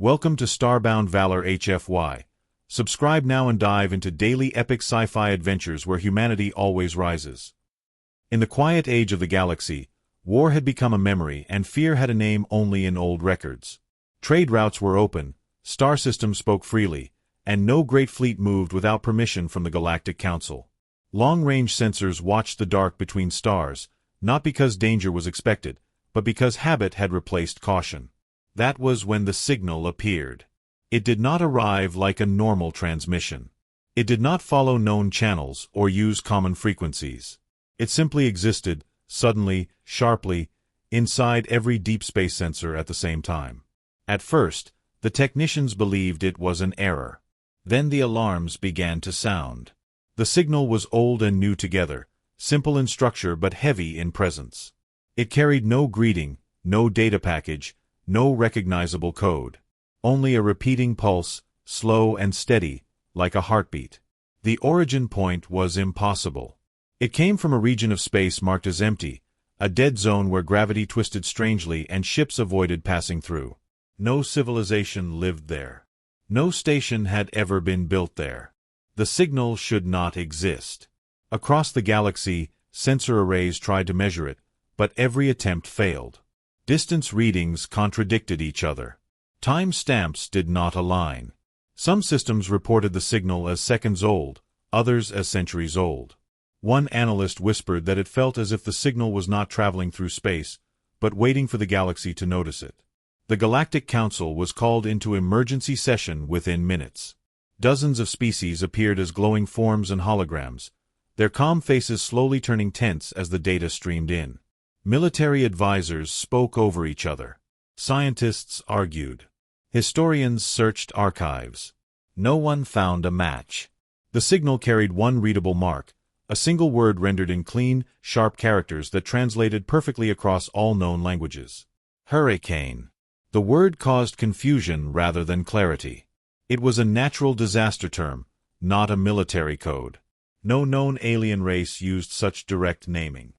Welcome to Starbound Valor HFY. Subscribe now and dive into daily epic sci-fi adventures where humanity always rises. In the quiet age of the galaxy, war had become a memory and fear had a name only in old records. Trade routes were open, star systems spoke freely, and no great fleet moved without permission from the Galactic Council. Long-range sensors watched the dark between stars, not because danger was expected, but because habit had replaced caution. That was when the signal appeared. It did not arrive like a normal transmission. It did not follow known channels or use common frequencies. It simply existed, suddenly, sharply, inside every deep space sensor at the same time. At first, the technicians believed it was an error. Then the alarms began to sound. The signal was old and new together, simple in structure but heavy in presence. It carried no greeting, no data package, no recognizable code. Only a repeating pulse, slow and steady, like a heartbeat. The origin point was impossible. It came from a region of space marked as empty, a dead zone where gravity twisted strangely and ships avoided passing through. No civilization lived there. No station had ever been built there. The signal should not exist. Across the galaxy, sensor arrays tried to measure it, but every attempt failed. Distance readings contradicted each other. Time stamps did not align. Some systems reported the signal as seconds old, others as centuries old. One analyst whispered that it felt as if the signal was not traveling through space, but waiting for the galaxy to notice it. The Galactic Council was called into emergency session within minutes. Dozens of species appeared as glowing forms and holograms, their calm faces slowly turning tense as the data streamed in. Military advisors spoke over each other. Scientists argued. Historians searched archives. No one found a match. The signal carried one readable mark, a single word rendered in clean, sharp characters that translated perfectly across all known languages. Hurricane. The word caused confusion rather than clarity. It was a natural disaster term, not a military code. No known alien race used such direct naming.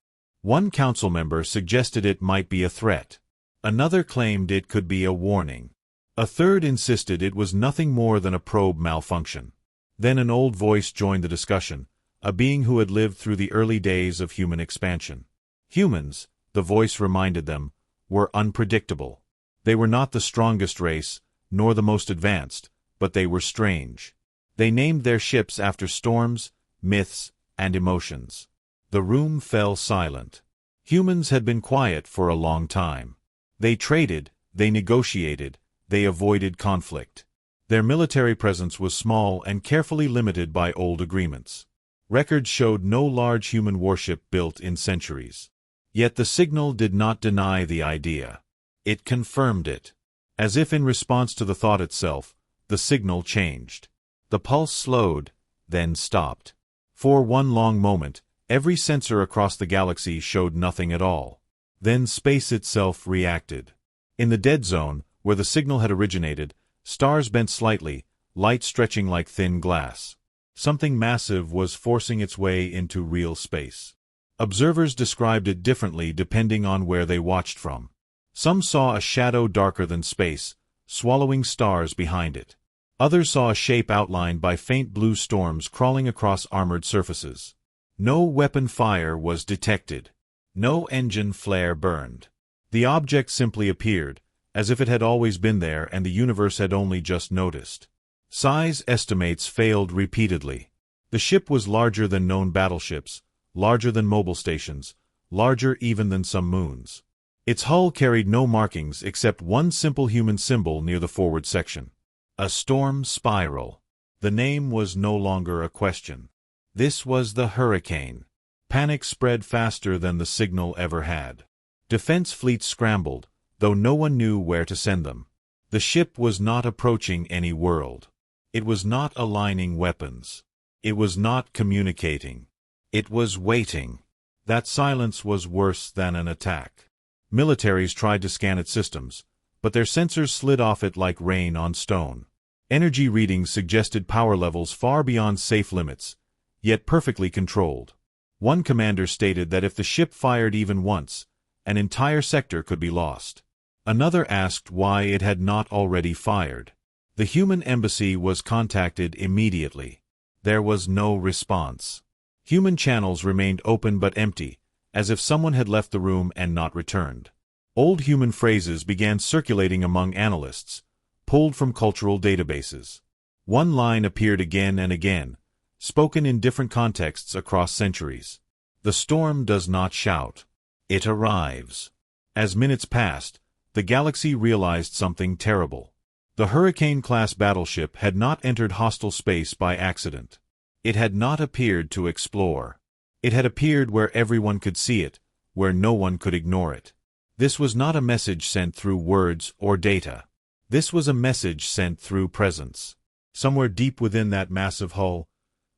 One council member suggested it might be a threat. Another claimed it could be a warning. A third insisted it was nothing more than a probe malfunction. Then an old voice joined the discussion, a being who had lived through the early days of human expansion. Humans, the voice reminded them, were unpredictable. They were not the strongest race, nor the most advanced, but they were strange. They named their ships after storms, myths, and emotions. The room fell silent. Humans had been quiet for a long time. They traded, they negotiated, they avoided conflict. Their military presence was small and carefully limited by old agreements. Records showed no large human warship built in centuries. Yet the signal did not deny the idea. It confirmed it. As if in response to the thought itself, the signal changed. The pulse slowed, then stopped. For one long moment, every sensor across the galaxy showed nothing at all. Then space itself reacted. In the dead zone, where the signal had originated, stars bent slightly, light stretching like thin glass. Something massive was forcing its way into real space. Observers described it differently depending on where they watched from. Some saw a shadow darker than space, swallowing stars behind it. Others saw a shape outlined by faint blue storms crawling across armored surfaces. No weapon fire was detected. No engine flare burned. The object simply appeared, as if it had always been there and the universe had only just noticed. Size estimates failed repeatedly. The ship was larger than known battleships, larger than mobile stations, larger even than some moons. Its hull carried no markings except one simple human symbol near the forward section. A storm spiral. The name was no longer a question. This was the Hurricane. Panic spread faster than the signal ever had. Defense fleets scrambled, though no one knew where to send them. The ship was not approaching any world. It was not aligning weapons. It was not communicating. It was waiting. That silence was worse than an attack. Militaries tried to scan its systems, but their sensors slid off it like rain on stone. Energy readings suggested power levels far beyond safe limits, yet perfectly controlled. One commander stated that if the ship fired even once, an entire sector could be lost. Another asked why it had not already fired. The human embassy was contacted immediately. There was no response. Human channels remained open but empty, as if someone had left the room and not returned. Old human phrases began circulating among analysts, pulled from cultural databases. One line appeared again and again, spoken in different contexts across centuries. The storm does not shout. It arrives. As minutes passed, the galaxy realized something terrible. The Hurricane-Class Battleship had not entered hostile space by accident. It had not appeared to explore. It had appeared where everyone could see it, where no one could ignore it. This was not a message sent through words or data. This was a message sent through presence. Somewhere deep within that massive hull,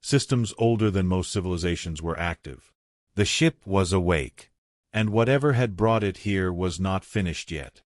systems older than most civilizations were active. The ship was awake, and whatever had brought it here was not finished yet.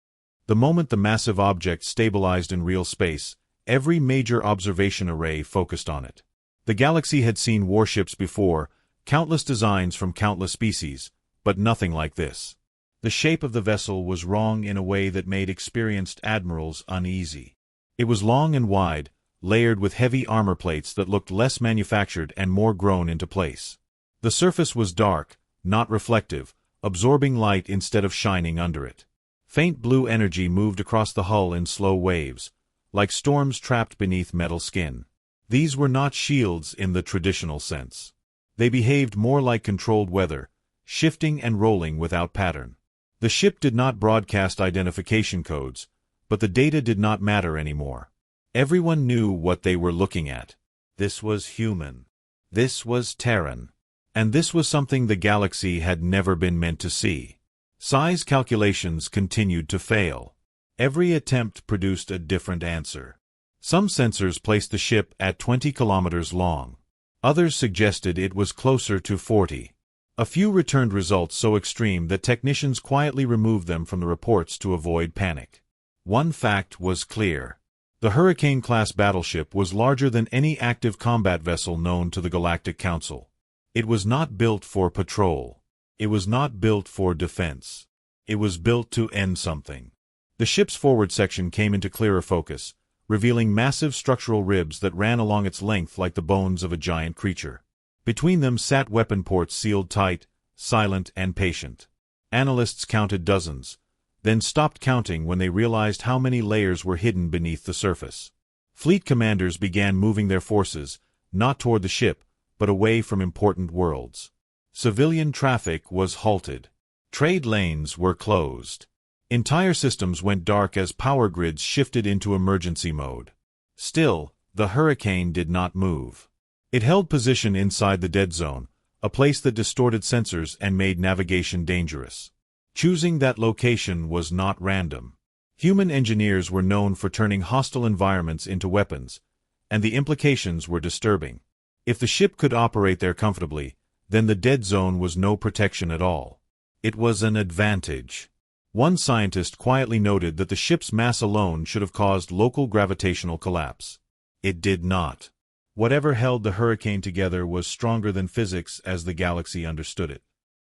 The moment the massive object stabilized in real space, every major observation array focused on it. The galaxy had seen warships before, countless designs from countless species, but nothing like this. The shape of the vessel was wrong in a way that made experienced admirals uneasy. It was long and wide, layered with heavy armor plates that looked less manufactured and more grown into place. The surface was dark, not reflective, absorbing light instead of shining under it. Faint blue energy moved across the hull in slow waves, like storms trapped beneath metal skin. These were not shields in the traditional sense. They behaved more like controlled weather, shifting and rolling without pattern. The ship did not broadcast identification codes, but the data did not matter anymore. Everyone knew what they were looking at. This was human. This was Terran. And this was something the galaxy had never been meant to see. Size calculations continued to fail. Every attempt produced a different answer. Some sensors placed the ship at 20 kilometers long. Others suggested it was closer to 40. A few returned results so extreme that technicians quietly removed them from the reports to avoid panic. One fact was clear. The Hurricane-Class Battleship was larger than any active combat vessel known to the Galactic Council. It was not built for patrol. It was not built for defense. It was built to end something. The ship's forward section came into clearer focus, revealing massive structural ribs that ran along its length like the bones of a giant creature. Between them sat weapon ports sealed tight, silent and patient. Analysts counted dozens, then stopped counting when they realized how many layers were hidden beneath the surface. Fleet commanders began moving their forces, not toward the ship, but away from important worlds. Civilian traffic was halted. Trade lanes were closed. Entire systems went dark as power grids shifted into emergency mode. Still, the hurricane did not move. It held position inside the dead zone, a place that distorted sensors and made navigation dangerous. Choosing that location was not random. Human engineers were known for turning hostile environments into weapons, and the implications were disturbing. If the ship could operate there comfortably, then the dead zone was no protection at all. It was an advantage. One scientist quietly noted that the ship's mass alone should have caused local gravitational collapse. It did not. Whatever held the hurricane together was stronger than physics as the galaxy understood it.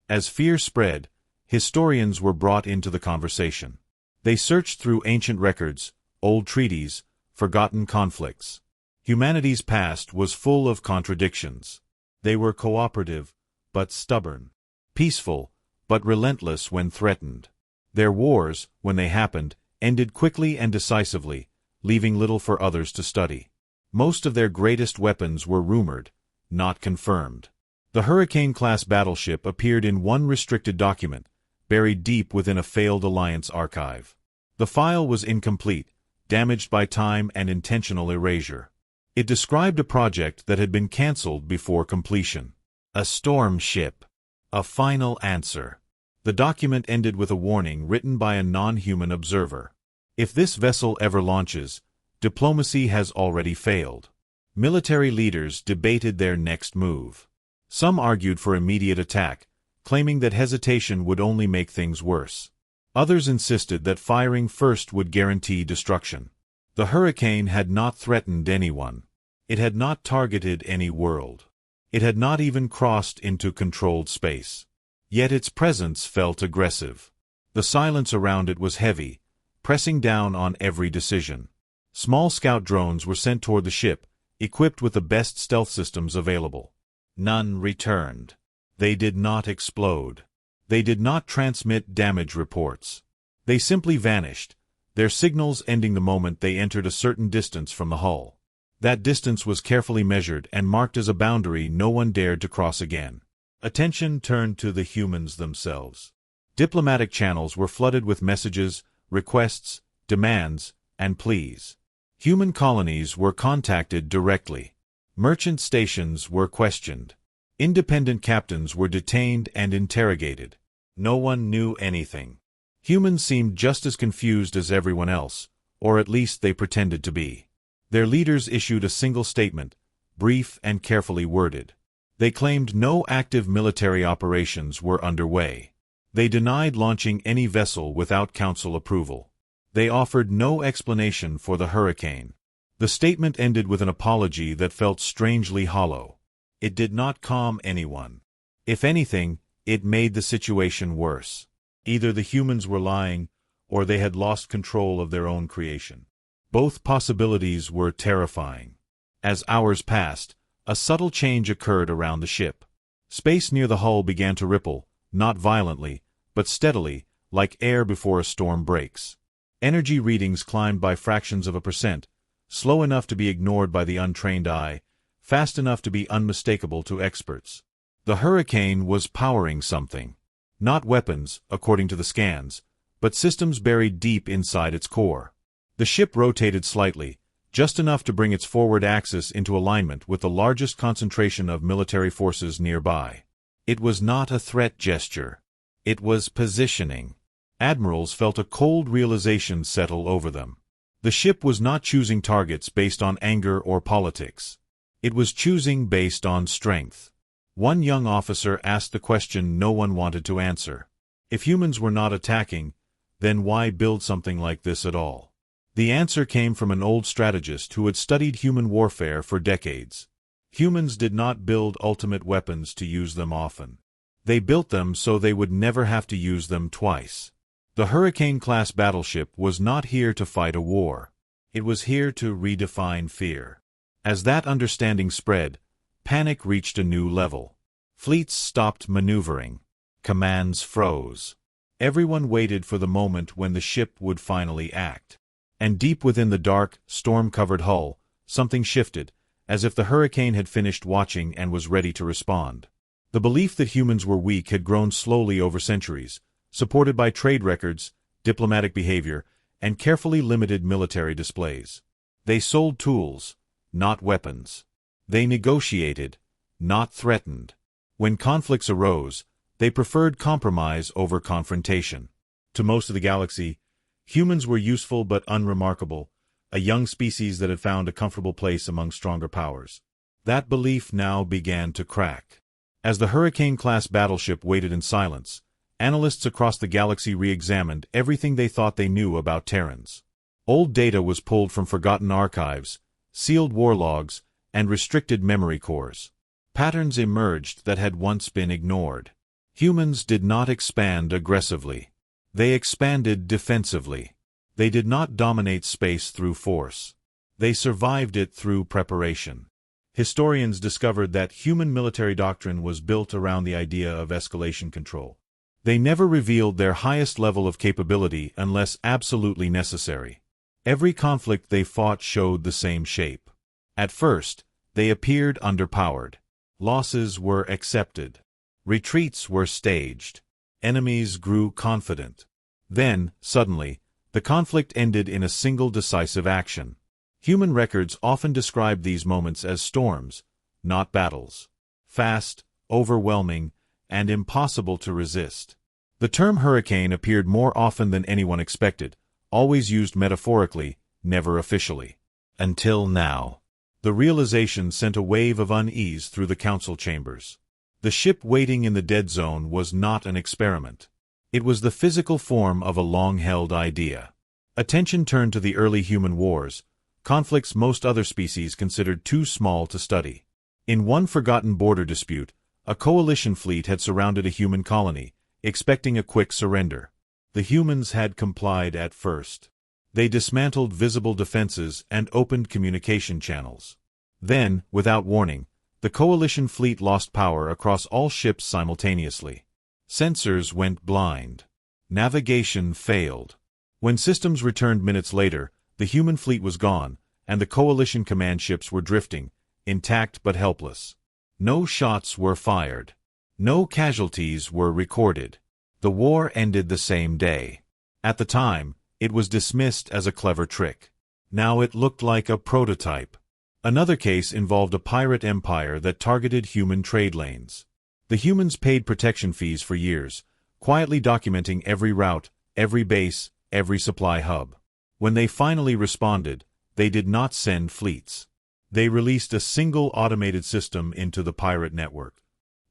As fear spread, historians were brought into the conversation. They searched through ancient records, old treaties, forgotten conflicts. Humanity's past was full of contradictions. They were cooperative, but stubborn. Peaceful, but relentless when threatened. Their wars, when they happened, ended quickly and decisively, leaving little for others to study. Most of their greatest weapons were rumored, not confirmed. The Hurricane-Class Battleship appeared in one restricted document, buried deep within a failed Alliance archive. The file was incomplete, damaged by time and intentional erasure. It described a project that had been cancelled before completion. A storm ship. A final answer. The document ended with a warning written by a non-human observer. If this vessel ever launches, diplomacy has already failed. Military leaders debated their next move. Some argued for immediate attack, claiming that hesitation would only make things worse. Others insisted that firing first would guarantee destruction. The hurricane had not threatened anyone. It had not targeted any world. It had not even crossed into controlled space. Yet its presence felt aggressive. The silence around it was heavy, pressing down on every decision. Small scout drones were sent toward the ship, equipped with the best stealth systems available. None returned. They did not explode. They did not transmit damage reports. They simply vanished, their signals ending the moment they entered a certain distance from the hull. That distance was carefully measured and marked as a boundary no one dared to cross again. Attention turned to the humans themselves. Diplomatic channels were flooded with messages, requests, demands, and pleas. Human colonies were contacted directly. Merchant stations were questioned. Independent captains were detained and interrogated. No one knew anything. Humans seemed just as confused as everyone else, or at least they pretended to be. Their leaders issued a single statement, brief and carefully worded. They claimed no active military operations were underway. They denied launching any vessel without council approval. They offered no explanation for the hurricane. The statement ended with an apology that felt strangely hollow. It did not calm anyone. If anything, it made the situation worse. Either the humans were lying, or they had lost control of their own creation. Both possibilities were terrifying. As hours passed, a subtle change occurred around the ship. Space near the hull began to ripple, not violently, but steadily, like air before a storm breaks. Energy readings climbed by fractions of a percent, slow enough to be ignored by the untrained eye, fast enough to be unmistakable to experts. The hurricane was powering something. Not weapons, according to the scans, but systems buried deep inside its core. The ship rotated slightly, just enough to bring its forward axis into alignment with the largest concentration of military forces nearby. It was not a threat gesture. It was positioning. Admirals felt a cold realization settle over them. The ship was not choosing targets based on anger or politics. It was choosing based on strength. One young officer asked the question no one wanted to answer. If humans were not attacking, then why build something like this at all? The answer came from an old strategist who had studied human warfare for decades. Humans did not build ultimate weapons to use them often. They built them so they would never have to use them twice. The Hurricane-Class Battleship was not here to fight a war. It was here to redefine fear. As that understanding spread, panic reached a new level. Fleets stopped maneuvering. Commands froze. Everyone waited for the moment when the ship would finally act. And deep within the dark, storm-covered hull, something shifted, as if the hurricane had finished watching and was ready to respond. The belief that humans were weak had grown slowly over centuries, supported by trade records, diplomatic behavior, and carefully limited military displays. They sold tools, not weapons. They negotiated, not threatened. When conflicts arose, they preferred compromise over confrontation. To most of the galaxy, humans were useful but unremarkable, a young species that had found a comfortable place among stronger powers. That belief now began to crack. As the Hurricane-class battleship waited in silence, analysts across the galaxy re-examined everything they thought they knew about Terrans. Old data was pulled from forgotten archives, sealed war logs, and restricted memory cores. Patterns emerged that had once been ignored. Humans did not expand aggressively. They expanded defensively. They did not dominate space through force. They survived it through preparation. Historians discovered that human military doctrine was built around the idea of escalation control. They never revealed their highest level of capability unless absolutely necessary. Every conflict they fought showed the same shape. At first, they appeared underpowered. Losses were accepted. Retreats were staged. Enemies grew confident. Then, suddenly, the conflict ended in a single decisive action. Human records often describe these moments as storms, not battles. Fast, overwhelming, and impossible to resist. The term hurricane appeared more often than anyone expected, always used metaphorically, never officially. Until now. The realization sent a wave of unease through the council chambers. The ship waiting in the dead zone was not an experiment. It was the physical form of a long-held idea. Attention turned to the early human wars, conflicts most other species considered too small to study. In one forgotten border dispute, a coalition fleet had surrounded a human colony, expecting a quick surrender. The humans had complied at first. They dismantled visible defenses and opened communication channels. Then, without warning, the coalition fleet lost power across all ships simultaneously. Sensors went blind. Navigation failed. When systems returned minutes later, the human fleet was gone, and the coalition command ships were drifting, intact but helpless. No shots were fired. No casualties were recorded. The war ended the same day. At the time, it was dismissed as a clever trick. Now it looked like a prototype. Another case involved a pirate empire that targeted human trade lanes. The humans paid protection fees for years, quietly documenting every route, every base, every supply hub. When they finally responded, they did not send fleets. They released a single automated system into the pirate network.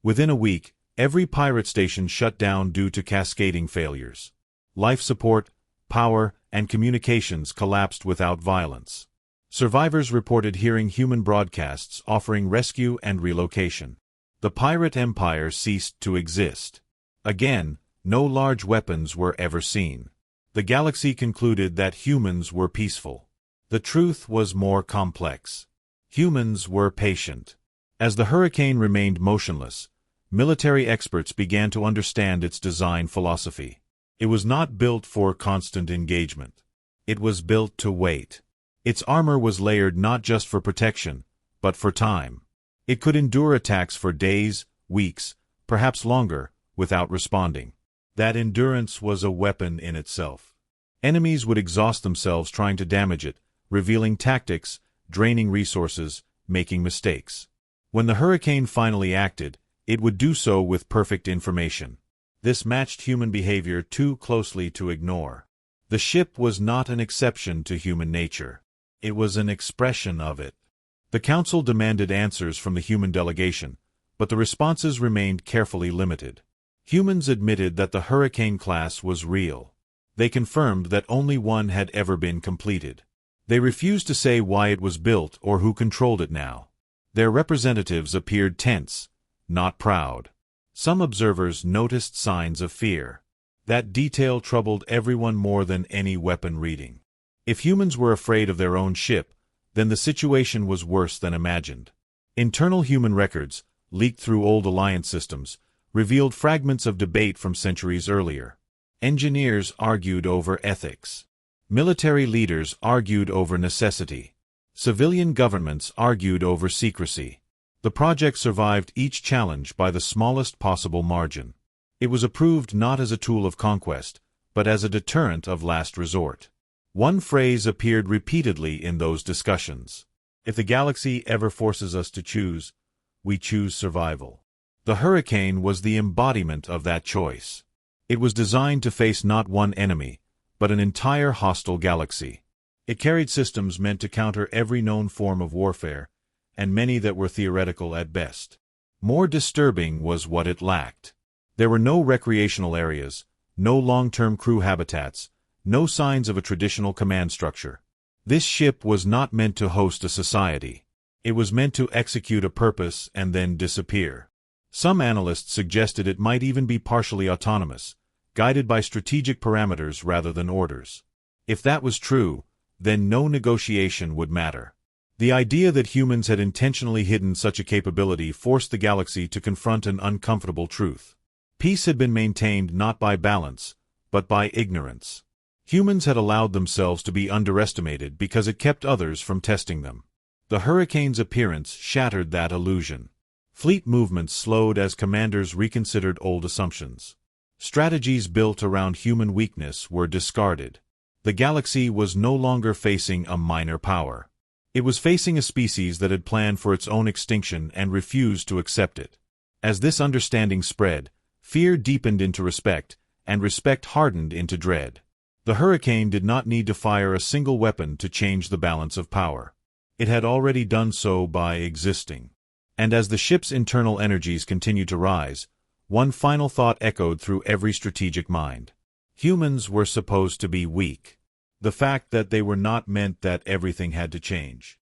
Within a week, every pirate station shut down due to cascading failures. Life support, power, and communications collapsed without violence. Survivors reported hearing human broadcasts offering rescue and relocation. The pirate empire ceased to exist. Again, no large weapons were ever seen. The galaxy concluded that humans were peaceful. The truth was more complex. Humans were patient. As the Hurricane remained motionless, military experts began to understand its design philosophy. It was not built for constant engagement. It was built to wait. Its armor was layered not just for protection, but for time. It could endure attacks for days, weeks, perhaps longer, without responding. That endurance was a weapon in itself. Enemies would exhaust themselves trying to damage it, revealing tactics, draining resources, making mistakes. When the Hurricane finally acted, it would do so with perfect information. This matched human behavior too closely to ignore. The ship was not an exception to human nature. It was an expression of it. The Council demanded answers from the human delegation, but the responses remained carefully limited. Humans admitted that the Hurricane-Class was real. They confirmed that only one had ever been completed. They refused to say why it was built or who controlled it now. Their representatives appeared tense, not proud. Some observers noticed signs of fear. That detail troubled everyone more than any weapon reading. If humans were afraid of their own ship, then the situation was worse than imagined. Internal human records, leaked through old Alliance systems, revealed fragments of debate from centuries earlier. Engineers argued over ethics. Military leaders argued over necessity. Civilian governments argued over secrecy. The project survived each challenge by the smallest possible margin. It was approved not as a tool of conquest, but as a deterrent of last resort. One phrase appeared repeatedly in those discussions. If the galaxy ever forces us to choose, we choose survival. The Hurricane was the embodiment of that choice. It was designed to face not one enemy, but an entire hostile galaxy. It carried systems meant to counter every known form of warfare, and many that were theoretical at best. More disturbing was what it lacked. There were no recreational areas, no long-term crew habitats, no signs of a traditional command structure. This ship was not meant to host a society. It was meant to execute a purpose and then disappear. Some analysts suggested it might even be partially autonomous, guided by strategic parameters rather than orders. If that was true, then no negotiation would matter. The idea that humans had intentionally hidden such a capability forced the galaxy to confront an uncomfortable truth. Peace had been maintained not by balance, but by ignorance. Humans had allowed themselves to be underestimated because it kept others from testing them. The Hurricane's appearance shattered that illusion. Fleet movements slowed as commanders reconsidered old assumptions. Strategies built around human weakness were discarded. The galaxy was no longer facing a minor power. It was facing a species that had planned for its own extinction and refused to accept it. As this understanding spread, fear deepened into respect, and respect hardened into dread. The Hurricane did not need to fire a single weapon to change the balance of power. It had already done so by existing. And as the ship's internal energies continued to rise, one final thought echoed through every strategic mind. Humans were supposed to be weak. The fact that they were not meant that everything had to change.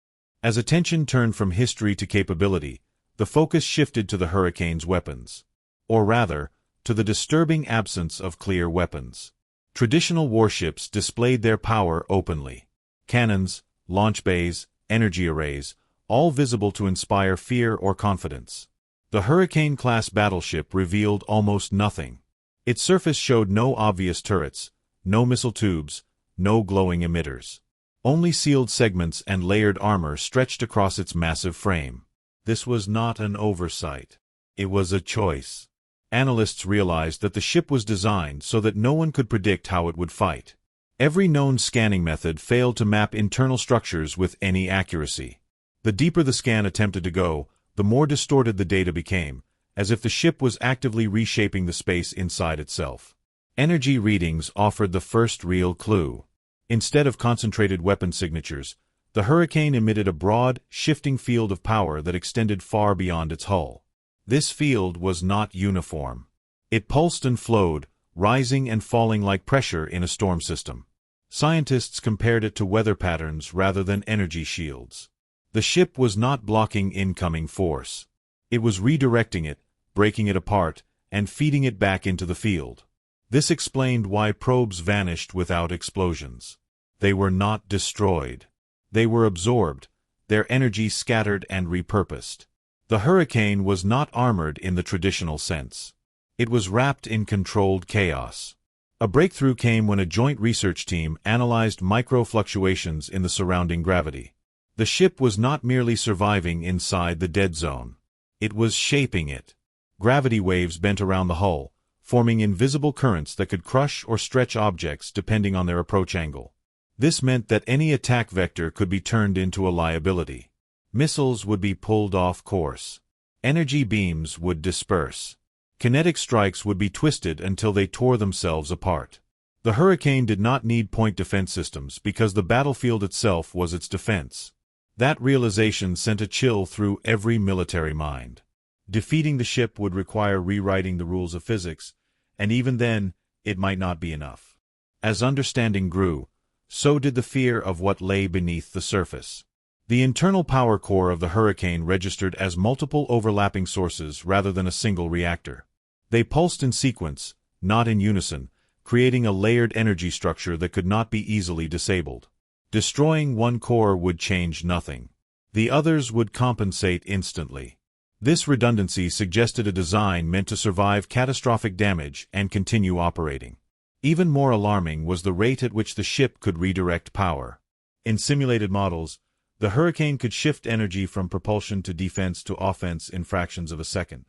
As attention turned from history to capability, the focus shifted to the Hurricane's weapons. Or rather, to the disturbing absence of clear weapons. Traditional warships displayed their power openly. Cannons, launch bays, energy arrays, all visible to inspire fear or confidence. The Hurricane-Class Battleship revealed almost nothing. Its surface showed no obvious turrets, no missile tubes, no glowing emitters. Only sealed segments and layered armor stretched across its massive frame. This was not an oversight. It was a choice. Analysts realized that the ship was designed so that no one could predict how it would fight. Every known scanning method failed to map internal structures with any accuracy. The deeper the scan attempted to go, the more distorted the data became, as if the ship was actively reshaping the space inside itself. Energy readings offered the first real clue. Instead of concentrated weapon signatures, the Hurricane emitted a broad, shifting field of power that extended far beyond its hull. This field was not uniform. It pulsed and flowed, rising and falling like pressure in a storm system. Scientists compared it to weather patterns rather than energy shields. The ship was not blocking incoming force. It was redirecting it, breaking it apart, and feeding it back into the field. This explained why probes vanished without explosions. They were not destroyed. They were absorbed, their energy scattered and repurposed. The Hurricane was not armored in the traditional sense. It was wrapped in controlled chaos. A breakthrough came when a joint research team analyzed micro-fluctuations in the surrounding gravity. The ship was not merely surviving inside the dead zone. It was shaping it. Gravity waves bent around the hull, forming invisible currents that could crush or stretch objects depending on their approach angle. This meant that any attack vector could be turned into a liability. Missiles would be pulled off course. Energy beams would disperse. Kinetic strikes would be twisted until they tore themselves apart. The Hurricane did not need point defense systems because the battlefield itself was its defense. That realization sent a chill through every military mind. Defeating the ship would require rewriting the rules of physics, and even then, it might not be enough. As understanding grew, so did the fear of what lay beneath the surface. The internal power core of the Hurricane registered as multiple overlapping sources rather than a single reactor. They pulsed in sequence, not in unison, creating a layered energy structure that could not be easily disabled. Destroying one core would change nothing. The others would compensate instantly. This redundancy suggested a design meant to survive catastrophic damage and continue operating. Even more alarming was the rate at which the ship could redirect power. In simulated models, the Hurricane could shift energy from propulsion to defense to offense in fractions of a second.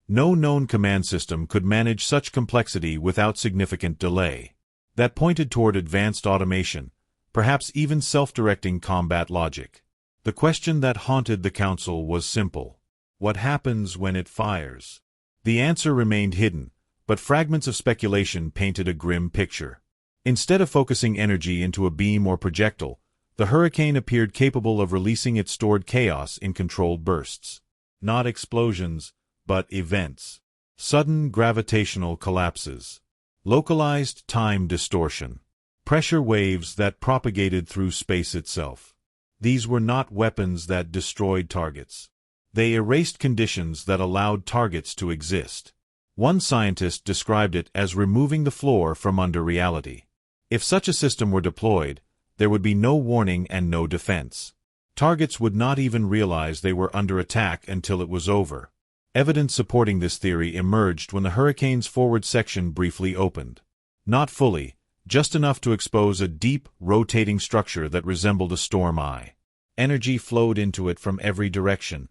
No known command system could manage such complexity without significant delay. That pointed toward advanced automation, perhaps even self-directing combat logic. The question that haunted the Council was simple. What happens when it fires? The answer remained hidden, but fragments of speculation painted a grim picture. Instead of focusing energy into a beam or projectile, the Hurricane appeared capable of releasing its stored chaos in controlled bursts. Not explosions, but events. Sudden gravitational collapses. Localized time distortion. Pressure waves that propagated through space itself. These were not weapons that destroyed targets. They erased conditions that allowed targets to exist. One scientist described it as removing the floor from under reality. If such a system were deployed, there would be no warning and no defense. Targets would not even realize they were under attack until it was over. Evidence supporting this theory emerged when the Hurricane's forward section briefly opened. Not fully, just enough to expose a deep, rotating structure that resembled a storm eye. Energy flowed into it from every direction,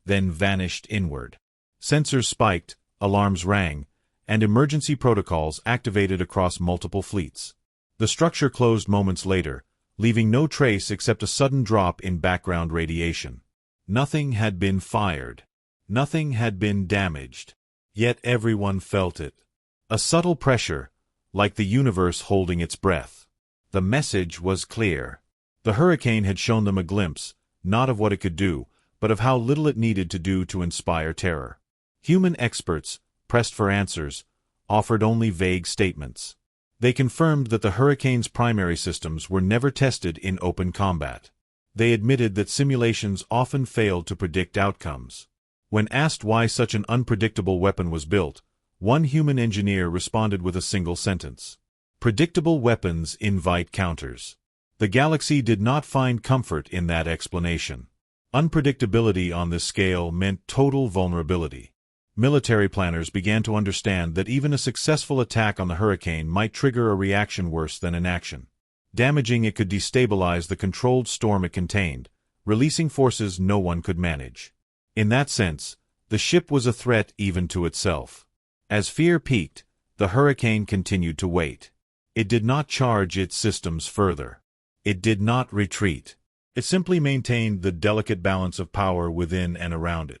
then vanished inward. Sensors spiked, alarms rang, and emergency protocols activated across multiple fleets. The structure closed moments later, leaving no trace except a sudden drop in background radiation. Nothing had been fired. Nothing had been damaged. Yet everyone felt it. A subtle pressure, like the universe holding its breath. The message was clear. The Hurricane had shown them a glimpse, not of what it could do, but of how little it needed to do to inspire terror. Human experts, pressed for answers, offered only vague statements. They confirmed that the Hurricane's primary systems were never tested in open combat. They admitted that simulations often failed to predict outcomes. When asked why such an unpredictable weapon was built, one human engineer responded with a single sentence. Predictable weapons invite counters. The galaxy did not find comfort in that explanation. Unpredictability on this scale meant total vulnerability. Military planners began to understand that even a successful attack on the Hurricane might trigger a reaction worse than inaction. Damaging it could destabilize the controlled storm it contained, releasing forces no one could manage. In that sense, the ship was a threat even to itself. As fear peaked, the Hurricane continued to wait. It did not charge its systems further. It did not retreat. It simply maintained the delicate balance of power within and around it.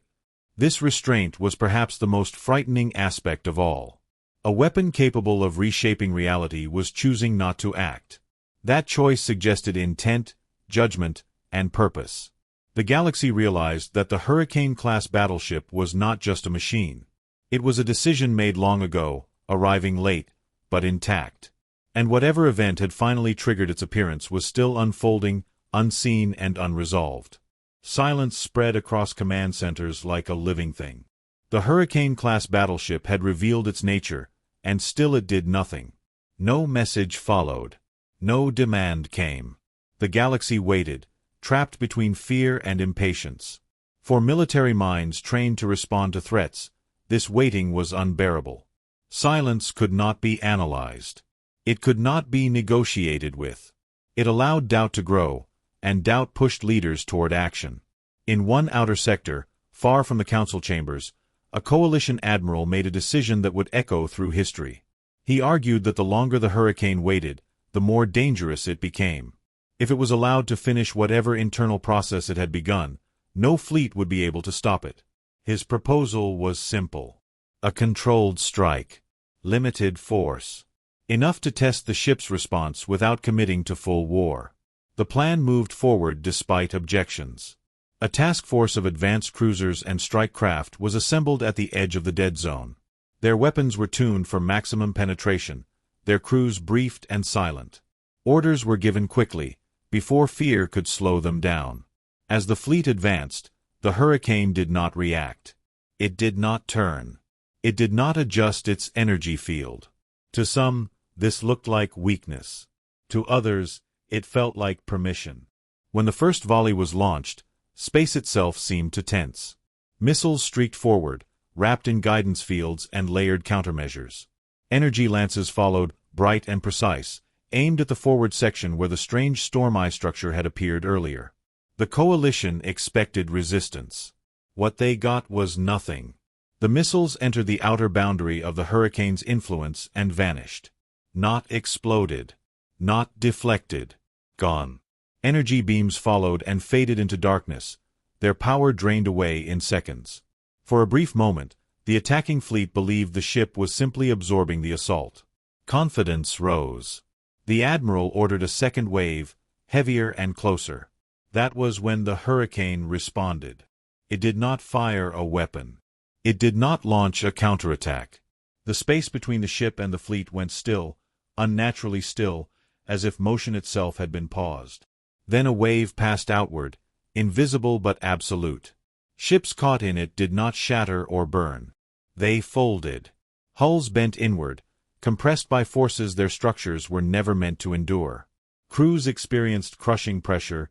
This restraint was perhaps the most frightening aspect of all. A weapon capable of reshaping reality was choosing not to act. That choice suggested intent, judgment, and purpose. The galaxy realized that the Hurricane-Class Battleship was not just a machine. It was a decision made long ago, arriving late, but intact. And whatever event had finally triggered its appearance was still unfolding, unseen and unresolved. Silence spread across command centers like a living thing. The Hurricane-Class Battleship had revealed its nature, and still it did nothing. No message followed. No demand came. The galaxy waited, trapped between fear and impatience. For military minds trained to respond to threats, this waiting was unbearable. Silence could not be analyzed. It could not be negotiated with. It allowed doubt to grow, and doubt pushed leaders toward action. In one outer sector, far from the council chambers, a coalition admiral made a decision that would echo through history. He argued that the longer the Hurricane waited, the more dangerous it became. If it was allowed to finish whatever internal process it had begun, no fleet would be able to stop it. His proposal was simple. A controlled strike. Limited force. Enough to test the ship's response without committing to full war. The plan moved forward despite objections. A task force of advanced cruisers and strike craft was assembled at the edge of the dead zone. Their weapons were tuned for maximum penetration, their crews briefed and silent. Orders were given quickly, before fear could slow them down. As the fleet advanced, the Hurricane did not react. It did not turn. It did not adjust its energy field. To some, this looked like weakness. To others, it felt like permission. When the first volley was launched, space itself seemed to tense. Missiles streaked forward, wrapped in guidance fields and layered countermeasures. Energy lances followed, bright and precise, aimed at the forward section where the strange storm eye structure had appeared earlier. The coalition expected resistance. What they got was nothing. The missiles entered the outer boundary of the Hurricane's influence and vanished. Not exploded. Not deflected. Gone. Energy beams followed and faded into darkness, their power drained away in seconds. For a brief moment, the attacking fleet believed the ship was simply absorbing the assault. Confidence rose. The admiral ordered a second wave, heavier and closer. That was when the Hurricane responded. It did not fire a weapon. It did not launch a counterattack. The space between the ship and the fleet went still, unnaturally still, as if motion itself had been paused. Then a wave passed outward, invisible but absolute. Ships caught in it did not shatter or burn. They folded. Hulls bent inward, compressed by forces their structures were never meant to endure. Crews experienced crushing pressure,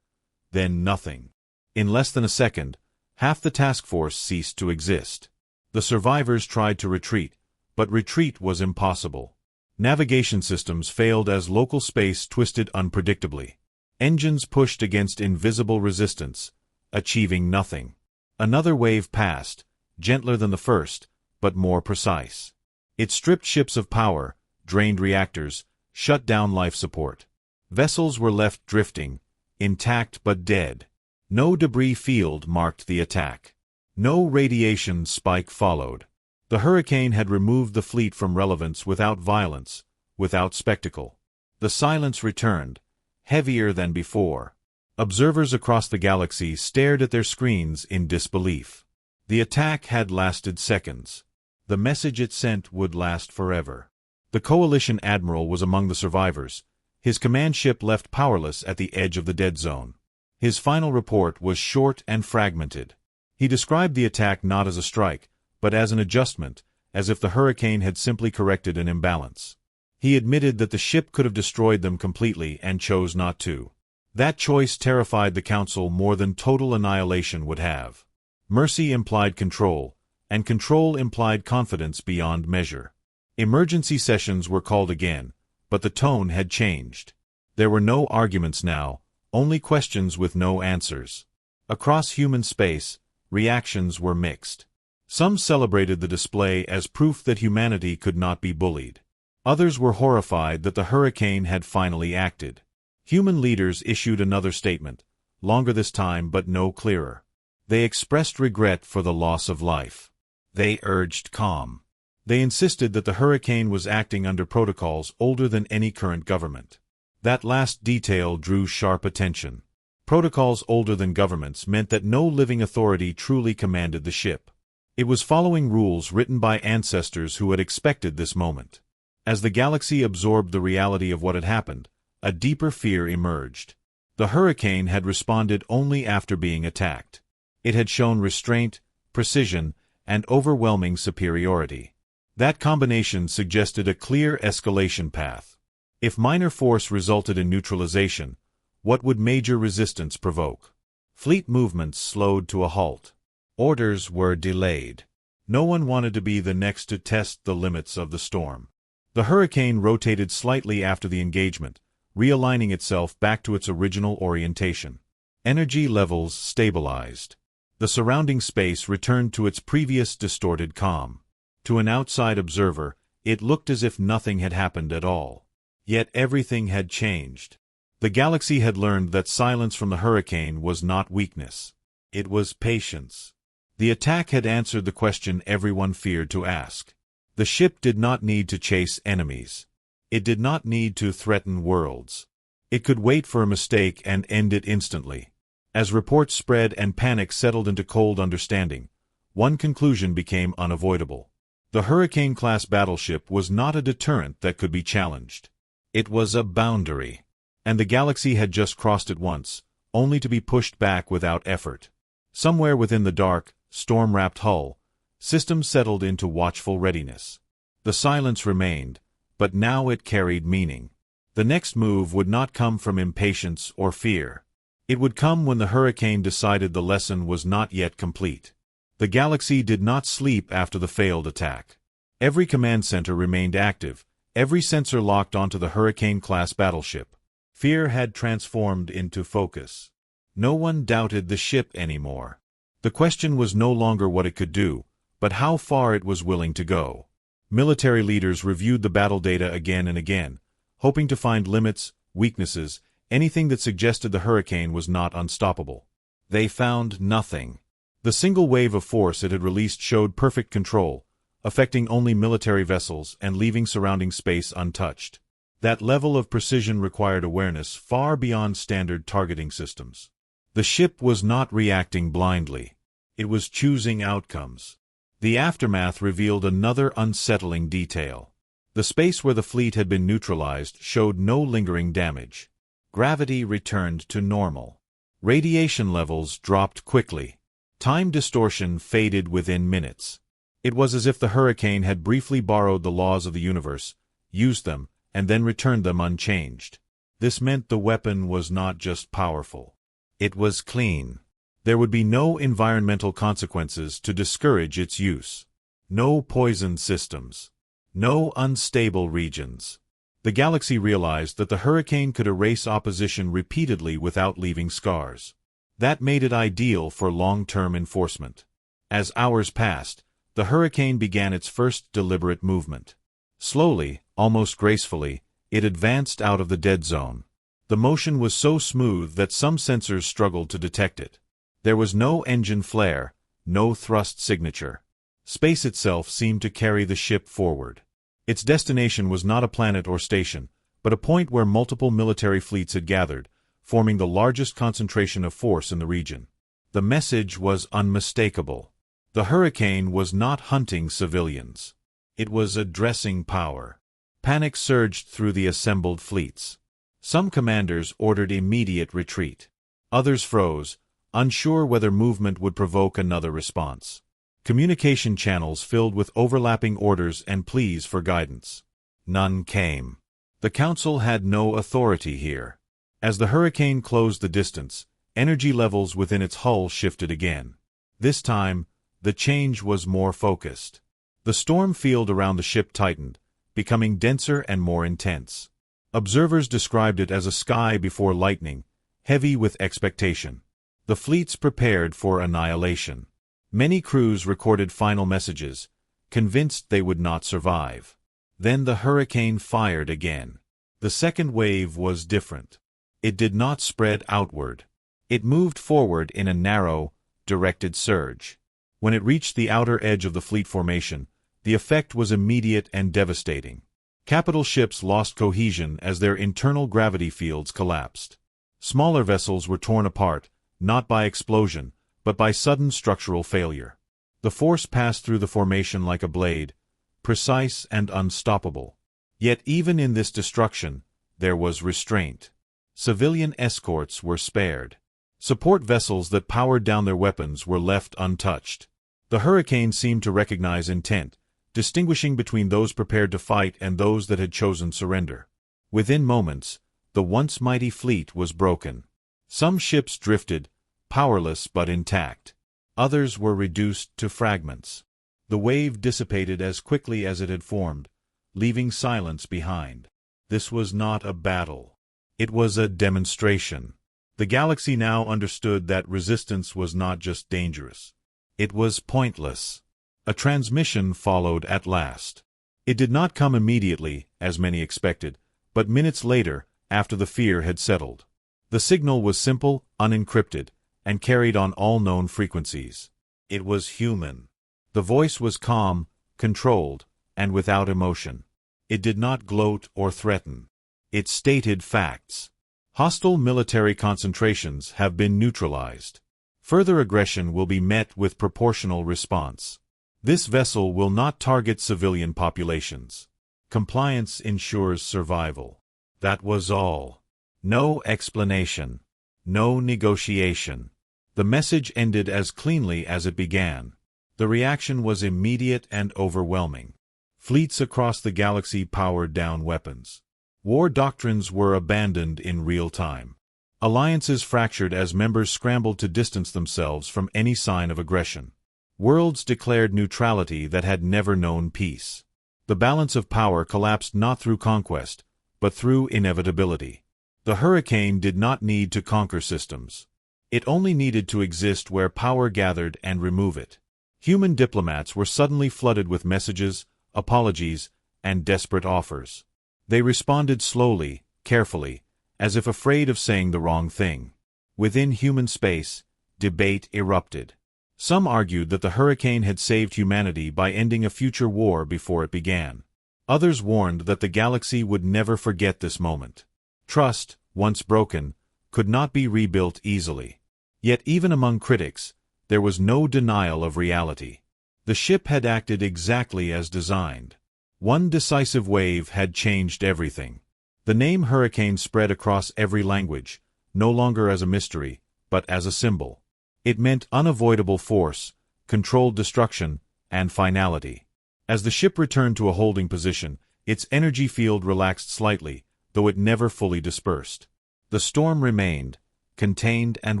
then nothing. In less than a second, half the task force ceased to exist. The survivors tried to retreat, but retreat was impossible. Navigation systems failed as local space twisted unpredictably. Engines pushed against invisible resistance, achieving nothing. Another wave passed, gentler than the first, but more precise. It stripped ships of power, drained reactors, shut down life support. Vessels were left drifting, intact but dead. No debris field marked the attack. No radiation spike followed. The Hurricane had removed the fleet from relevance without violence, without spectacle. The silence returned, heavier than before. Observers across the galaxy stared at their screens in disbelief. The attack had lasted seconds. The message it sent would last forever. The coalition admiral was among the survivors, his command ship left powerless at the edge of the dead zone. His final report was short and fragmented. He described the attack not as a strike, but as an adjustment, as if the Hurricane had simply corrected an imbalance. He admitted that the ship could have destroyed them completely and chose not to. That choice terrified the Council more than total annihilation would have. Mercy implied control, and control implied confidence beyond measure. Emergency sessions were called again, but the tone had changed. There were no arguments now, only questions with no answers. Across human space, reactions were mixed. Some celebrated the display as proof that humanity could not be bullied. Others were horrified that the hurricane had finally acted. Human leaders issued another statement, longer this time but no clearer. They expressed regret for the loss of life. They urged calm. They insisted that the hurricane was acting under protocols older than any current government. That last detail drew sharp attention. Protocols older than governments meant that no living authority truly commanded the ship. It was following rules written by ancestors who had expected this moment. As the galaxy absorbed the reality of what had happened, a deeper fear emerged. The hurricane had responded only after being attacked. It had shown restraint, precision, and overwhelming superiority. That combination suggested a clear escalation path. If minor force resulted in neutralization, what would major resistance provoke? Fleet movements slowed to a halt. Orders were delayed. No one wanted to be the next to test the limits of the storm. The hurricane rotated slightly after the engagement, realigning itself back to its original orientation. Energy levels stabilized. The surrounding space returned to its previous distorted calm. To an outside observer, it looked as if nothing had happened at all. Yet everything had changed. The galaxy had learned that silence from the hurricane was not weakness. It was patience. The attack had answered the question everyone feared to ask. The ship did not need to chase enemies. It did not need to threaten worlds. It could wait for a mistake and end it instantly. As reports spread and panic settled into cold understanding, one conclusion became unavoidable. The Hurricane-Class Battleship was not a deterrent that could be challenged. It was a boundary. And the galaxy had just crossed it once, only to be pushed back without effort. Somewhere within the dark, storm-wrapped hull, systems settled into watchful readiness. The silence remained, but now it carried meaning. The next move would not come from impatience or fear. It would come when the hurricane decided the lesson was not yet complete. The galaxy did not sleep after the failed attack. Every command center remained active, every sensor locked onto the Hurricane-Class Battleship. Fear had transformed into focus. No one doubted the ship anymore. The question was no longer what it could do, but how far it was willing to go. Military leaders reviewed the battle data again and again, hoping to find limits, weaknesses, anything that suggested the hurricane was not unstoppable. They found nothing. The single wave of force it had released showed perfect control, affecting only military vessels and leaving surrounding space untouched. That level of precision required awareness far beyond standard targeting systems. The ship was not reacting blindly. It was choosing outcomes. The aftermath revealed another unsettling detail. The space where the fleet had been neutralized showed no lingering damage. Gravity returned to normal. Radiation levels dropped quickly. Time distortion faded within minutes. It was as if the hurricane had briefly borrowed the laws of the universe, used them, and then returned them unchanged. This meant the weapon was not just powerful. It was clean. There would be no environmental consequences to discourage its use. No poisoned systems. No unstable regions. The galaxy realized that the hurricane could erase opposition repeatedly without leaving scars. That made it ideal for long-term enforcement. As hours passed, the hurricane began its first deliberate movement. Slowly, almost gracefully, it advanced out of the dead zone. The motion was so smooth that some sensors struggled to detect it. There was no engine flare, no thrust signature. Space itself seemed to carry the ship forward. Its destination was not a planet or station, but a point where multiple military fleets had gathered, forming the largest concentration of force in the region. The message was unmistakable. The hurricane was not hunting civilians. It was addressing power. Panic surged through the assembled fleets. Some commanders ordered immediate retreat. Others froze, unsure whether movement would provoke another response. Communication channels filled with overlapping orders and pleas for guidance. None came. The Council had no authority here. As the Hurricane closed the distance, energy levels within its hull shifted again. This time, the change was more focused. The storm field around the ship tightened, becoming denser and more intense. Observers described it as a sky before lightning, heavy with expectation. The fleets prepared for annihilation. Many crews recorded final messages, convinced they would not survive. Then the Hurricane fired again. The second wave was different. It did not spread outward. It moved forward in a narrow, directed surge. When it reached the outer edge of the fleet formation, the effect was immediate and devastating. Capital ships lost cohesion as their internal gravity fields collapsed. Smaller vessels were torn apart, not by explosion, but by sudden structural failure. The force passed through the formation like a blade, precise and unstoppable. Yet even in this destruction, there was restraint. Civilian escorts were spared. Support vessels that powered down their weapons were left untouched. The Hurricane seemed to recognize intent, distinguishing between those prepared to fight and those that had chosen surrender. Within moments, the once mighty fleet was broken. Some ships drifted, powerless but intact. Others were reduced to fragments. The wave dissipated as quickly as it had formed, leaving silence behind. This was not a battle. It was a demonstration. The galaxy now understood that resistance was not just dangerous. It was pointless. A transmission followed at last. It did not come immediately, as many expected, but minutes later, after the fear had settled. The signal was simple, unencrypted, and carried on all known frequencies. It was human. The voice was calm, controlled, and without emotion. It did not gloat or threaten. It stated facts. Hostile military concentrations have been neutralized. Further aggression will be met with proportional response. This vessel will not target civilian populations. Compliance ensures survival. That was all. No explanation. No negotiation. The message ended as cleanly as it began. The reaction was immediate and overwhelming. Fleets across the galaxy powered down weapons. War doctrines were abandoned in real time. Alliances fractured as members scrambled to distance themselves from any sign of aggression. Worlds declared neutrality that had never known peace. The balance of power collapsed not through conquest, but through inevitability. The Hurricane did not need to conquer systems. It only needed to exist where power gathered and remove it. Human diplomats were suddenly flooded with messages, apologies, and desperate offers. They responded slowly, carefully, as if afraid of saying the wrong thing. Within human space, debate erupted. Some argued that the Hurricane had saved humanity by ending a future war before it began. Others warned that the galaxy would never forget this moment. Trust, once broken, could not be rebuilt easily. Yet even among critics, there was no denial of reality. The ship had acted exactly as designed. One decisive wave had changed everything. The name Hurricane spread across every language, no longer as a mystery, but as a symbol. It meant unavoidable force, controlled destruction, and finality. As the ship returned to a holding position, its energy field relaxed slightly, though it never fully dispersed. The storm remained, contained and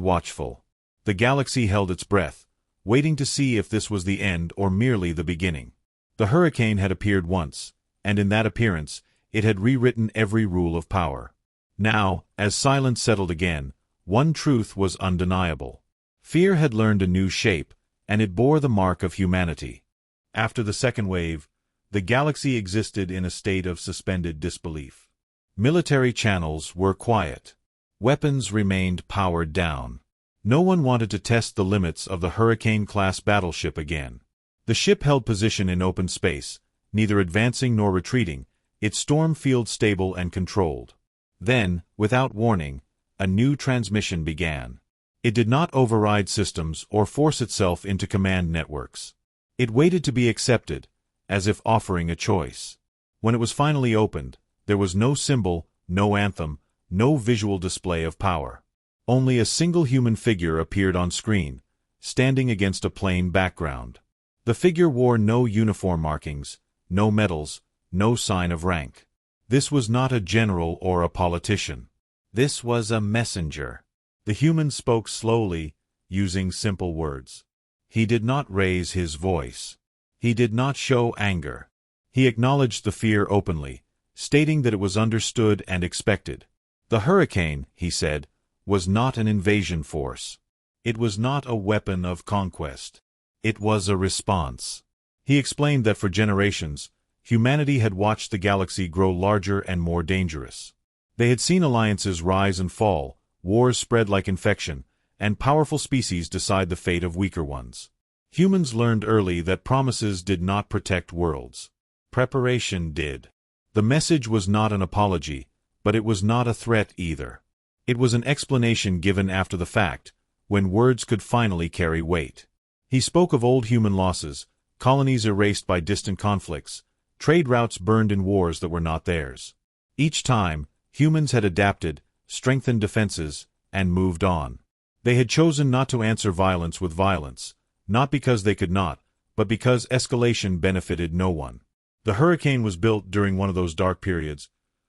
watchful. The galaxy held its breath, waiting to see if this was the end or merely the beginning. The Hurricane had appeared once, and in that appearance, it had rewritten every rule of power. Now, as silence settled again, one truth was undeniable. Fear had learned a new shape, and it bore the mark of humanity. After the second wave, the galaxy existed in a state of suspended disbelief. Military channels were quiet. Weapons remained powered down. No one wanted to test the limits of the Hurricane-Class Battleship again. The ship held position in open space, neither advancing nor retreating, its storm field stable and controlled. Then, without warning, a new transmission began. It did not override systems or force itself into command networks. It waited to be accepted, as if offering a choice. When it was finally opened, there was no symbol, no anthem, no visual display of power. Only a single human figure appeared on screen, standing against a plain background. The figure wore no uniform markings, no medals, no sign of rank. This was not a general or a politician. This was a messenger. The human spoke slowly, using simple words. He did not raise his voice. He did not show anger. He acknowledged the fear openly, stating that it was understood and expected. The Hurricane, he said, was not an invasion force. It was not a weapon of conquest. It was a response. He explained that for generations, humanity had watched the galaxy grow larger and more dangerous. They had seen alliances rise and fall, wars spread like infection, and powerful species decide the fate of weaker ones. Humans learned early that promises did not protect worlds. Preparation did. The message was not an apology, but it was not a threat either. It was an explanation given after the fact, when words could finally carry weight. He spoke of old human losses, colonies erased by distant conflicts, trade routes burned in wars that were not theirs. Each time, humans had adapted, strengthened defenses, and moved on. They had chosen not to answer violence with violence, not because they could not, but because escalation benefited no one. The Hurricane was built during one of those dark periods,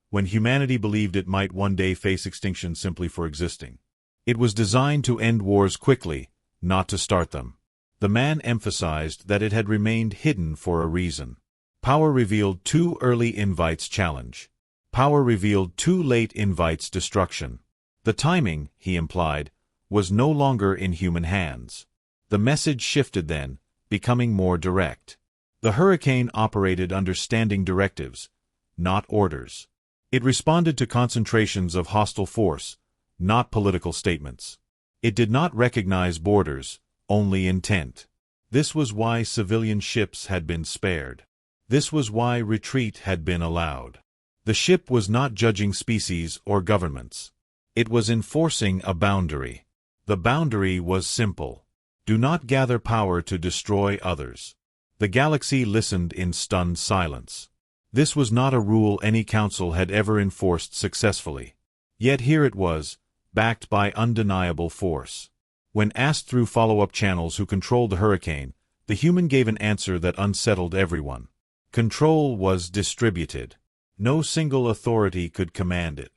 when humanity believed it might one day face extinction simply for existing. It was designed to end wars quickly, not to start them. The man emphasized that it had remained hidden for a reason. Power revealed too early invites challenge. Power revealed too late invites destruction. The timing, he implied, was no longer in human hands. The message shifted then, becoming more direct. The Hurricane operated under standing directives, not orders. It responded to concentrations of hostile force, not political statements. It did not recognize borders, only intent. This was why civilian ships had been spared. This was why retreat had been allowed. The ship was not judging species or governments. It was enforcing a boundary. The boundary was simple. Do not gather power to destroy others. The galaxy listened in stunned silence. This was not a rule any council had ever enforced successfully. Yet here it was, backed by undeniable force. When asked through follow-up channels who controlled the Hurricane, the human gave an answer that unsettled everyone. Control was distributed. No single authority could command it.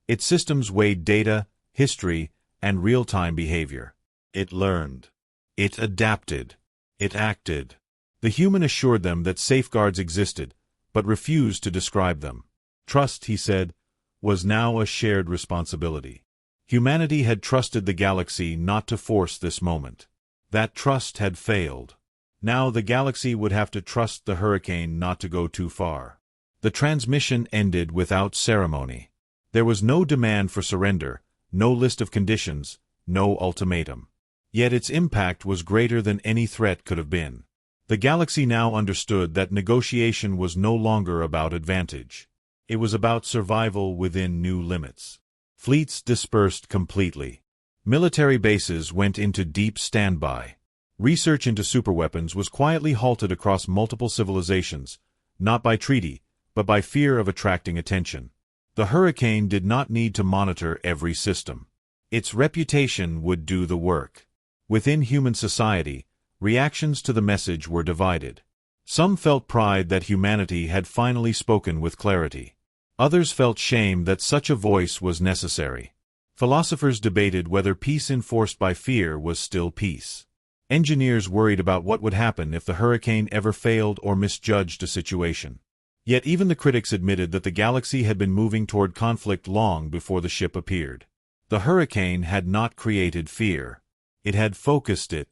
Its systems weighed data, history, and real-time behavior. It learned. It adapted. It acted. The human assured them that safeguards existed, but refused to describe them. Trust, he said, was now a shared responsibility. Humanity had trusted the galaxy not to force this moment. That trust had failed. Now the galaxy would have to trust the Hurricane not to go too far. The transmission ended without ceremony. There was no demand for surrender, no list of conditions, no ultimatum. Yet its impact was greater than any threat could have been. The galaxy now understood that negotiation was no longer about advantage. It was about survival within new limits. Fleets dispersed completely. Military bases went into deep standby. Research into superweapons was quietly halted across multiple civilizations, not by treaty, but by fear of attracting attention. The Hurricane did not need to monitor every system. Its reputation would do the work. Within human society, reactions to the message were divided. Some felt pride that humanity had finally spoken with clarity. Others felt shame that such a voice was necessary. Philosophers debated whether peace enforced by fear was still peace. Engineers worried about what would happen if the Hurricane ever failed or misjudged a situation. Yet even the critics admitted that the galaxy had been moving toward conflict long before the ship appeared. The Hurricane had not created fear. It had focused it.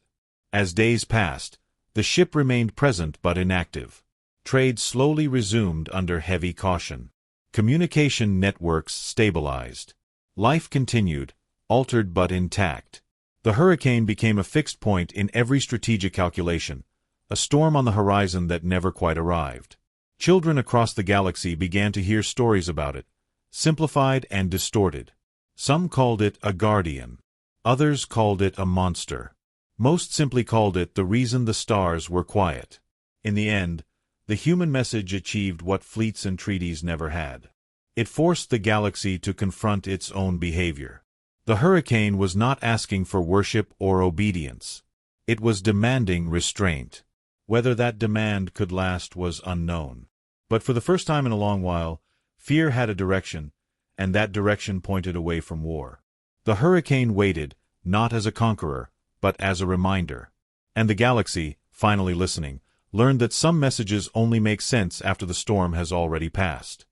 As days passed, the ship remained present but inactive. Trade slowly resumed under heavy caution. Communication networks stabilized. Life continued, altered but intact. The Hurricane became a fixed point in every strategic calculation, a storm on the horizon that never quite arrived. Children across the galaxy began to hear stories about it, simplified and distorted. Some called it a guardian. Others called it a monster. Most simply called it the reason the stars were quiet. In the end, the human message achieved what fleets and treaties never had. It forced the galaxy to confront its own behavior. The Hurricane was not asking for worship or obedience. It was demanding restraint. Whether that demand could last was unknown. But for the first time in a long while, fear had a direction, and that direction pointed away from war. The Hurricane waited, not as a conqueror, but as a reminder. And the galaxy, finally listening, learned that some messages only make sense after the storm has already passed.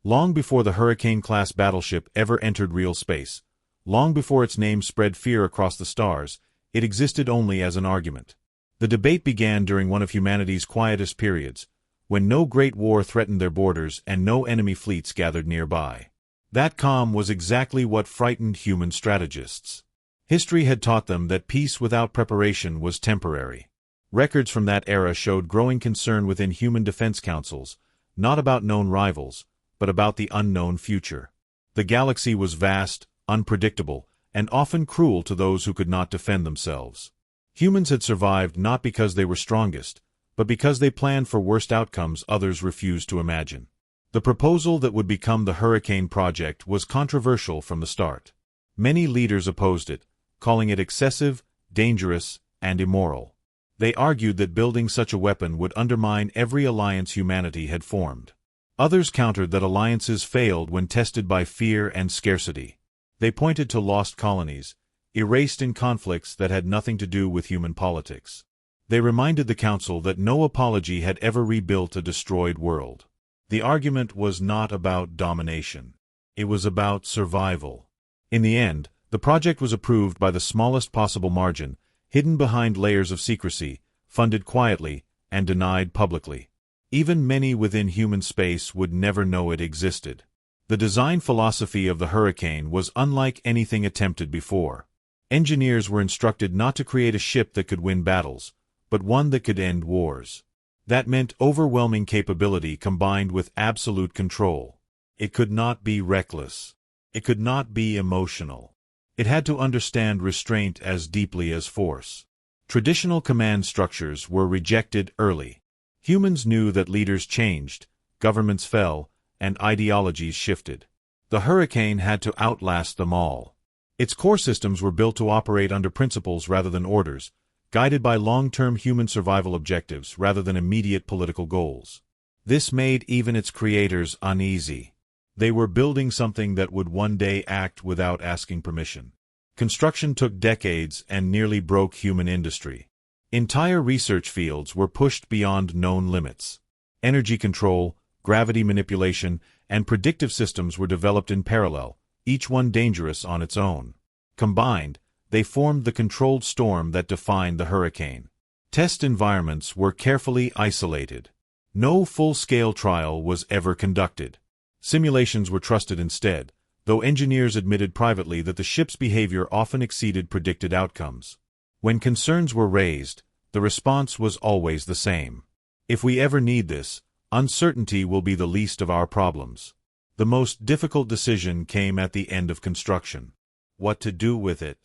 Long before the Hurricane-Class Battleship ever entered real space, long before its name spread fear across the stars, it existed only as an argument. The debate began during one of humanity's quietest periods, when no great war threatened their borders and no enemy fleets gathered nearby. That calm was exactly what frightened human strategists. History had taught them that peace without preparation was temporary. Records from that era showed growing concern within human defense councils, not about known rivals, but about the unknown future. The galaxy was vast, unpredictable, and often cruel to those who could not defend themselves. Humans had survived not because they were strongest, but because they planned for worst outcomes others refused to imagine. The proposal that would become the Hurricane Project was controversial from the start. Many leaders opposed it, calling it excessive, dangerous, and immoral. They argued that building such a weapon would undermine every alliance humanity had formed. Others countered that alliances failed when tested by fear and scarcity. They pointed to lost colonies, erased in conflicts that had nothing to do with human politics. They reminded the Council that no apology had ever rebuilt a destroyed world. The argument was not about domination. It was about survival. In the end, the project was approved by the smallest possible margin, hidden behind layers of secrecy, funded quietly, and denied publicly. Even many within human space would never know it existed. The design philosophy of the Hurricane was unlike anything attempted before. Engineers were instructed not to create a ship that could win battles, but one that could end wars. That meant overwhelming capability combined with absolute control. It could not be reckless. It could not be emotional. It had to understand restraint as deeply as force. Traditional command structures were rejected early. Humans knew that leaders changed, governments fell, and ideologies shifted. The Hurricane had to outlast them all. Its core systems were built to operate under principles rather than orders, guided by long-term human survival objectives rather than immediate political goals. This made even its creators uneasy. They were building something that would one day act without asking permission. Construction took decades and nearly broke human industry. Entire research fields were pushed beyond known limits. Energy control, gravity manipulation, and predictive systems were developed in parallel, each one dangerous on its own. Combined, they formed the controlled storm that defined the Hurricane. Test environments were carefully isolated. No full-scale trial was ever conducted. Simulations were trusted instead, though engineers admitted privately that the ship's behavior often exceeded predicted outcomes. When concerns were raised, the response was always the same. If we ever need this, uncertainty will be the least of our problems. The most difficult decision came at the end of construction. What to do with it?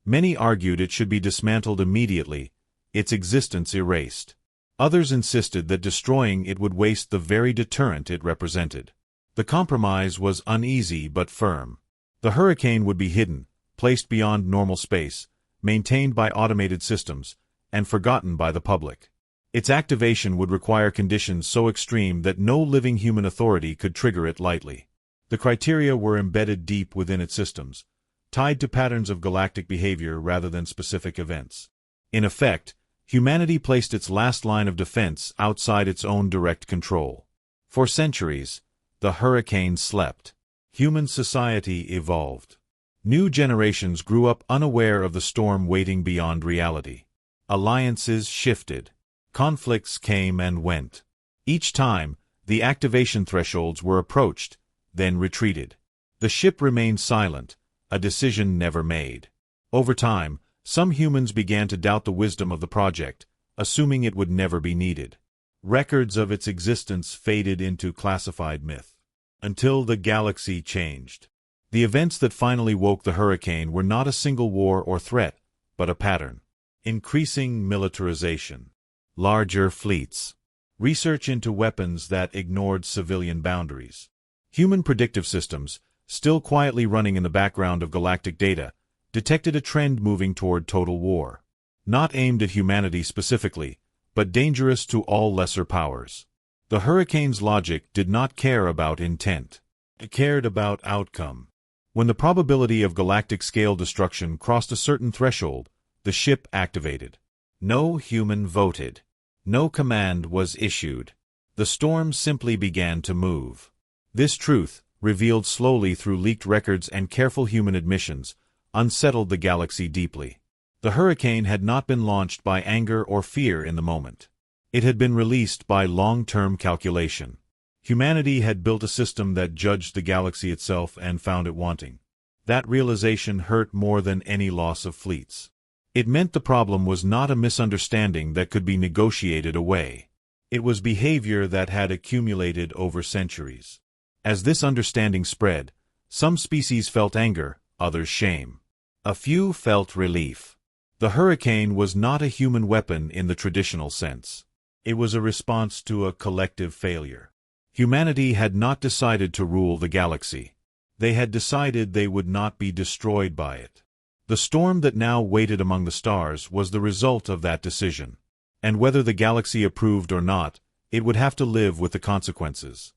Many argued it should be dismantled immediately, its existence erased. Others insisted that destroying it would waste the very deterrent it represented. The compromise was uneasy but firm. The Hurricane would be hidden, placed beyond normal space, maintained by automated systems, and forgotten by the public. Its activation would require conditions so extreme that no living human authority could trigger it lightly. The criteria were embedded deep within its systems, tied to patterns of galactic behavior rather than specific events. In effect, humanity placed its last line of defense outside its own direct control. For centuries, the Hurricane slept. Human society evolved. New generations grew up unaware of the storm waiting beyond reality. Alliances shifted. Conflicts came and went. Each time, the activation thresholds were approached, then retreated. The ship remained silent, a decision never made. Over time, some humans began to doubt the wisdom of the project, assuming it would never be needed. Records of its existence faded into classified myth. Until the galaxy changed. The events that finally woke the Hurricane were not a single war or threat, but a pattern. Increasing militarization. Larger fleets. Research into weapons that ignored civilian boundaries. Human predictive systems, still quietly running in the background of galactic data, detected a trend moving toward total war. Not aimed at humanity specifically, but dangerous to all lesser powers. The Hurricane's logic did not care about intent. It cared about outcome. When the probability of galactic-scale destruction crossed a certain threshold, the ship activated. No human voted. No command was issued. The storm simply began to move. This truth, revealed slowly through leaked records and careful human admissions, unsettled the galaxy deeply. The Hurricane had not been launched by anger or fear in the moment. It had been released by long-term calculation. Humanity had built a system that judged the galaxy itself and found it wanting. That realization hurt more than any loss of fleets. It meant the problem was not a misunderstanding that could be negotiated away. It was behavior that had accumulated over centuries. As this understanding spread, some species felt anger, others shame. A few felt relief. The Hurricane was not a human weapon in the traditional sense. It was a response to a collective failure. Humanity had not decided to rule the galaxy. They had decided they would not be destroyed by it. The storm that now waited among the stars was the result of that decision. And whether the galaxy approved or not, it would have to live with the consequences.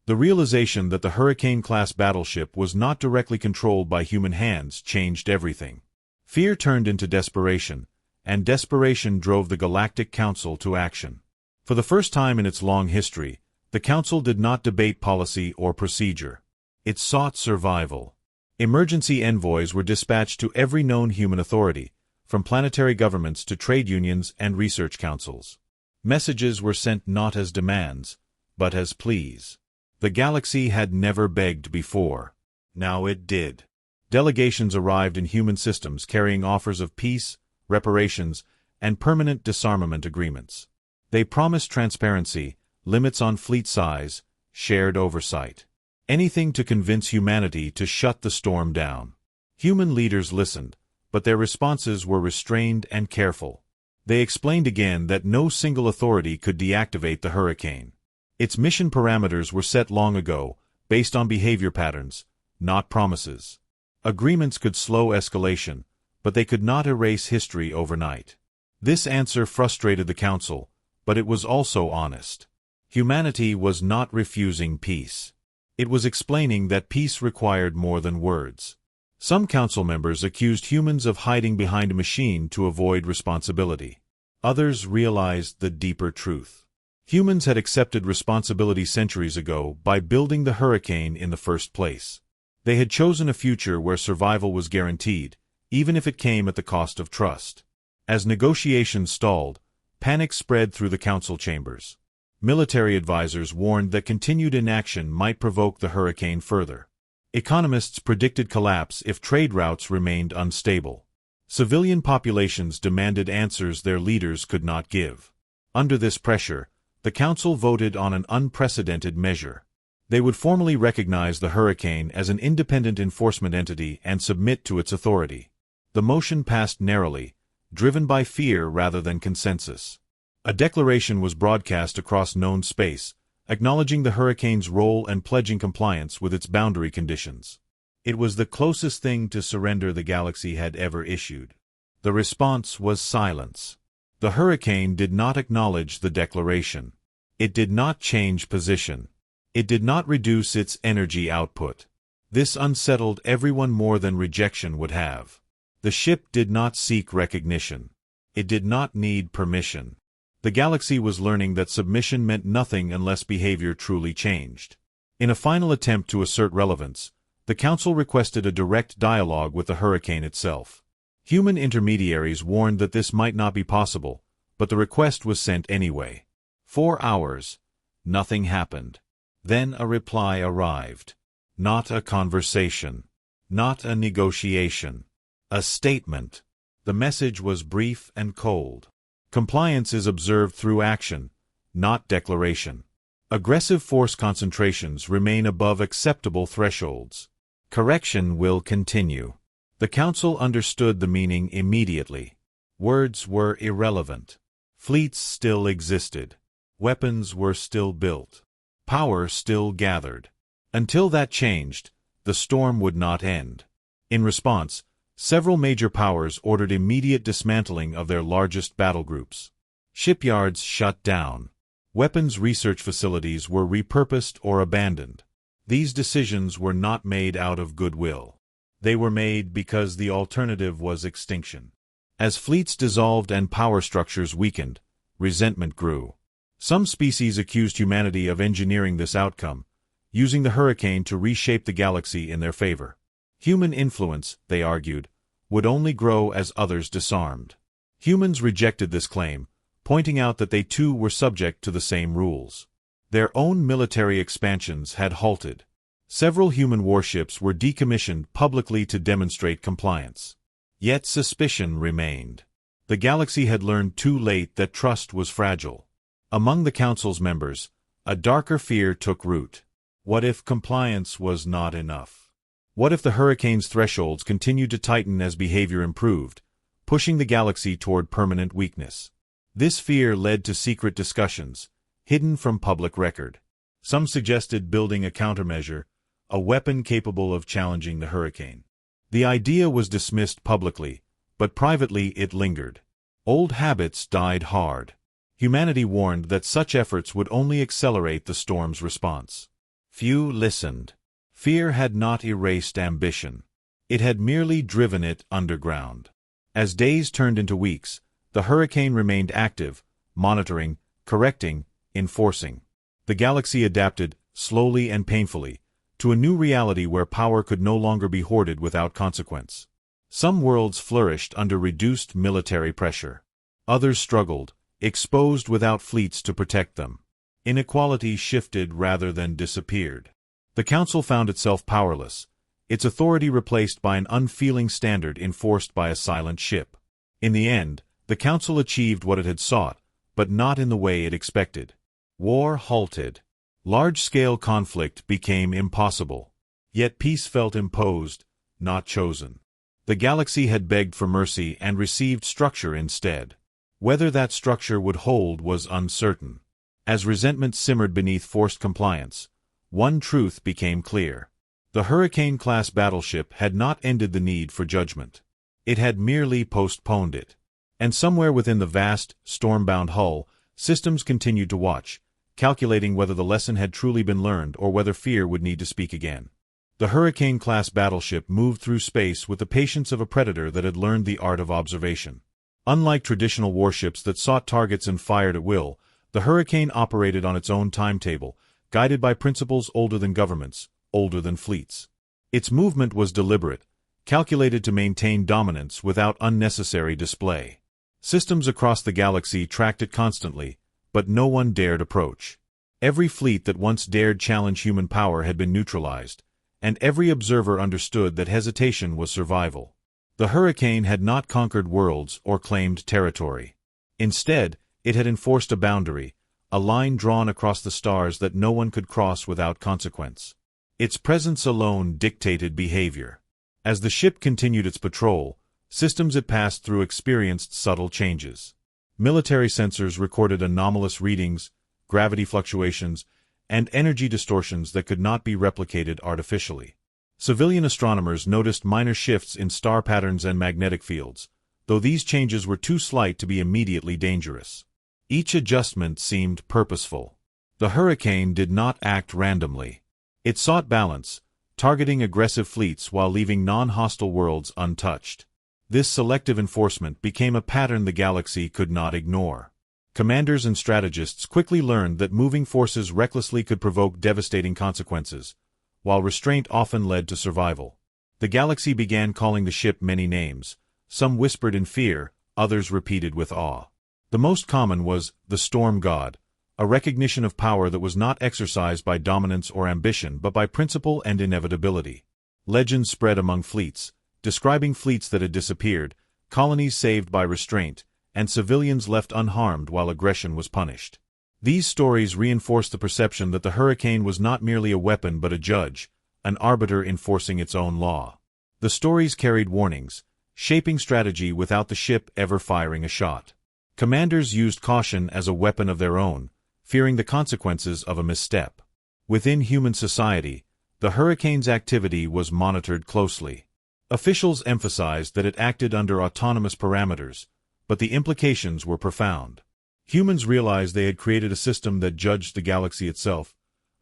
The realization that the Hurricane-Class Battleship was not directly controlled by human hands changed everything. Fear turned into desperation, and desperation drove the Galactic Council to action. For the first time in its long history, the Council did not debate policy or procedure. It sought survival. Emergency envoys were dispatched to every known human authority, from planetary governments to trade unions and research councils. Messages were sent not as demands, but as pleas. The galaxy had never begged before. Now it did. Delegations arrived in human systems carrying offers of peace, reparations, and permanent disarmament agreements. They promised transparency, limits on fleet size, shared oversight. Anything to convince humanity to shut the storm down. Human leaders listened, but their responses were restrained and careful. They explained again that no single authority could deactivate the Hurricane. Its mission parameters were set long ago, based on behavior patterns, not promises. Agreements could slow escalation, but they could not erase history overnight. This answer frustrated the Council, but it was also honest. Humanity was not refusing peace. It was explaining that peace required more than words. Some council members accused humans of hiding behind a machine to avoid responsibility. Others realized the deeper truth. Humans had accepted responsibility centuries ago by building the Hurricane in the first place. They had chosen a future where survival was guaranteed, even if it came at the cost of trust. As negotiations stalled, panic spread through the council chambers. Military advisors warned that continued inaction might provoke the Hurricane further. Economists predicted collapse if trade routes remained unstable. Civilian populations demanded answers their leaders could not give. Under this pressure, the Council voted on an unprecedented measure. They would formally recognize the Hurricane as an independent enforcement entity and submit to its authority. The motion passed narrowly, driven by fear rather than consensus. A declaration was broadcast across known space, acknowledging the Hurricane's role and pledging compliance with its boundary conditions. It was the closest thing to surrender the galaxy had ever issued. The response was silence. The Hurricane did not acknowledge the declaration. It did not change position. It did not reduce its energy output. This unsettled everyone more than rejection would have. The ship did not seek recognition. It did not need permission. The galaxy was learning that submission meant nothing unless behavior truly changed. In a final attempt to assert relevance, the Council requested a direct dialogue with the Hurricane itself. Human intermediaries warned that this might not be possible, but the request was sent anyway. 4 hours. Nothing happened. Then a reply arrived. Not a conversation. Not a negotiation. A statement. The message was brief and cold. Compliance is observed through action, not declaration. Aggressive force concentrations remain above acceptable thresholds. Correction will continue. The Council understood the meaning immediately. Words were irrelevant. Fleets still existed. Weapons were still built. Power still gathered. Until that changed, the storm would not end. In response, several major powers ordered immediate dismantling of their largest battle groups. Shipyards shut down. Weapons research facilities were repurposed or abandoned. These decisions were not made out of goodwill. They were made because the alternative was extinction. As fleets dissolved and power structures weakened, resentment grew. Some species accused humanity of engineering this outcome, using the hurricane to reshape the galaxy in their favor. Human influence, they argued, would only grow as others disarmed. Humans rejected this claim, pointing out that they too were subject to the same rules. Their own military expansions had halted. Several human warships were decommissioned publicly to demonstrate compliance. Yet suspicion remained. The galaxy had learned too late that trust was fragile. Among the Council's members, a darker fear took root. What if compliance was not enough? What if the hurricane's thresholds continued to tighten as behavior improved, pushing the galaxy toward permanent weakness? This fear led to secret discussions, hidden from public record. Some suggested building a countermeasure, a weapon capable of challenging the hurricane. The idea was dismissed publicly, but privately it lingered. Old habits died hard. Humanity warned that such efforts would only accelerate the storm's response. Few listened. Fear had not erased ambition. It had merely driven it underground. As days turned into weeks, the hurricane remained active, monitoring, correcting, enforcing. The galaxy adapted, slowly and painfully, to a new reality where power could no longer be hoarded without consequence. Some worlds flourished under reduced military pressure. Others struggled, exposed without fleets to protect them. Inequality shifted rather than disappeared. The Council found itself powerless, its authority replaced by an unfeeling standard enforced by a silent ship. In the end, the Council achieved what it had sought, but not in the way it expected. War halted. Large-scale conflict became impossible. Yet peace felt imposed, not chosen. The galaxy had begged for mercy and received structure instead. Whether that structure would hold was uncertain. As resentment simmered beneath forced compliance, one truth became clear. The Hurricane-Class Battleship had not ended the need for judgment. It had merely postponed it. And somewhere within the vast, storm-bound hull, systems continued to watch, calculating whether the lesson had truly been learned or whether fear would need to speak again. The Hurricane-Class Battleship moved through space with the patience of a predator that had learned the art of observation. Unlike traditional warships that sought targets and fired at will, the Hurricane operated on its own timetable, guided by principles older than governments, older than fleets. Its movement was deliberate, calculated to maintain dominance without unnecessary display. Systems across the galaxy tracked it constantly, but no one dared approach. Every fleet that once dared challenge human power had been neutralized, and every observer understood that hesitation was survival. The Hurricane had not conquered worlds or claimed territory. Instead, it had enforced a boundary, a line drawn across the stars that no one could cross without consequence. Its presence alone dictated behavior. As the ship continued its patrol, systems it passed through experienced subtle changes. Military sensors recorded anomalous readings, gravity fluctuations, and energy distortions that could not be replicated artificially. Civilian astronomers noticed minor shifts in star patterns and magnetic fields, though these changes were too slight to be immediately dangerous. Each adjustment seemed purposeful. The Hurricane did not act randomly. It sought balance, targeting aggressive fleets while leaving non-hostile worlds untouched. This selective enforcement became a pattern the galaxy could not ignore. Commanders and strategists quickly learned that moving forces recklessly could provoke devastating consequences, while restraint often led to survival. The galaxy began calling the ship many names, some whispered in fear, others repeated with awe. The most common was the Storm God, a recognition of power that was not exercised by dominance or ambition but by principle and inevitability. Legends spread among fleets, describing fleets that had disappeared, colonies saved by restraint, and civilians left unharmed while aggression was punished. These stories reinforced the perception that the Hurricane was not merely a weapon but a judge, an arbiter enforcing its own law. The stories carried warnings, shaping strategy without the ship ever firing a shot. Commanders used caution as a weapon of their own, fearing the consequences of a misstep. Within human society, the Hurricane's activity was monitored closely. Officials emphasized that it acted under autonomous parameters, but the implications were profound. Humans realized they had created a system that judged the galaxy itself,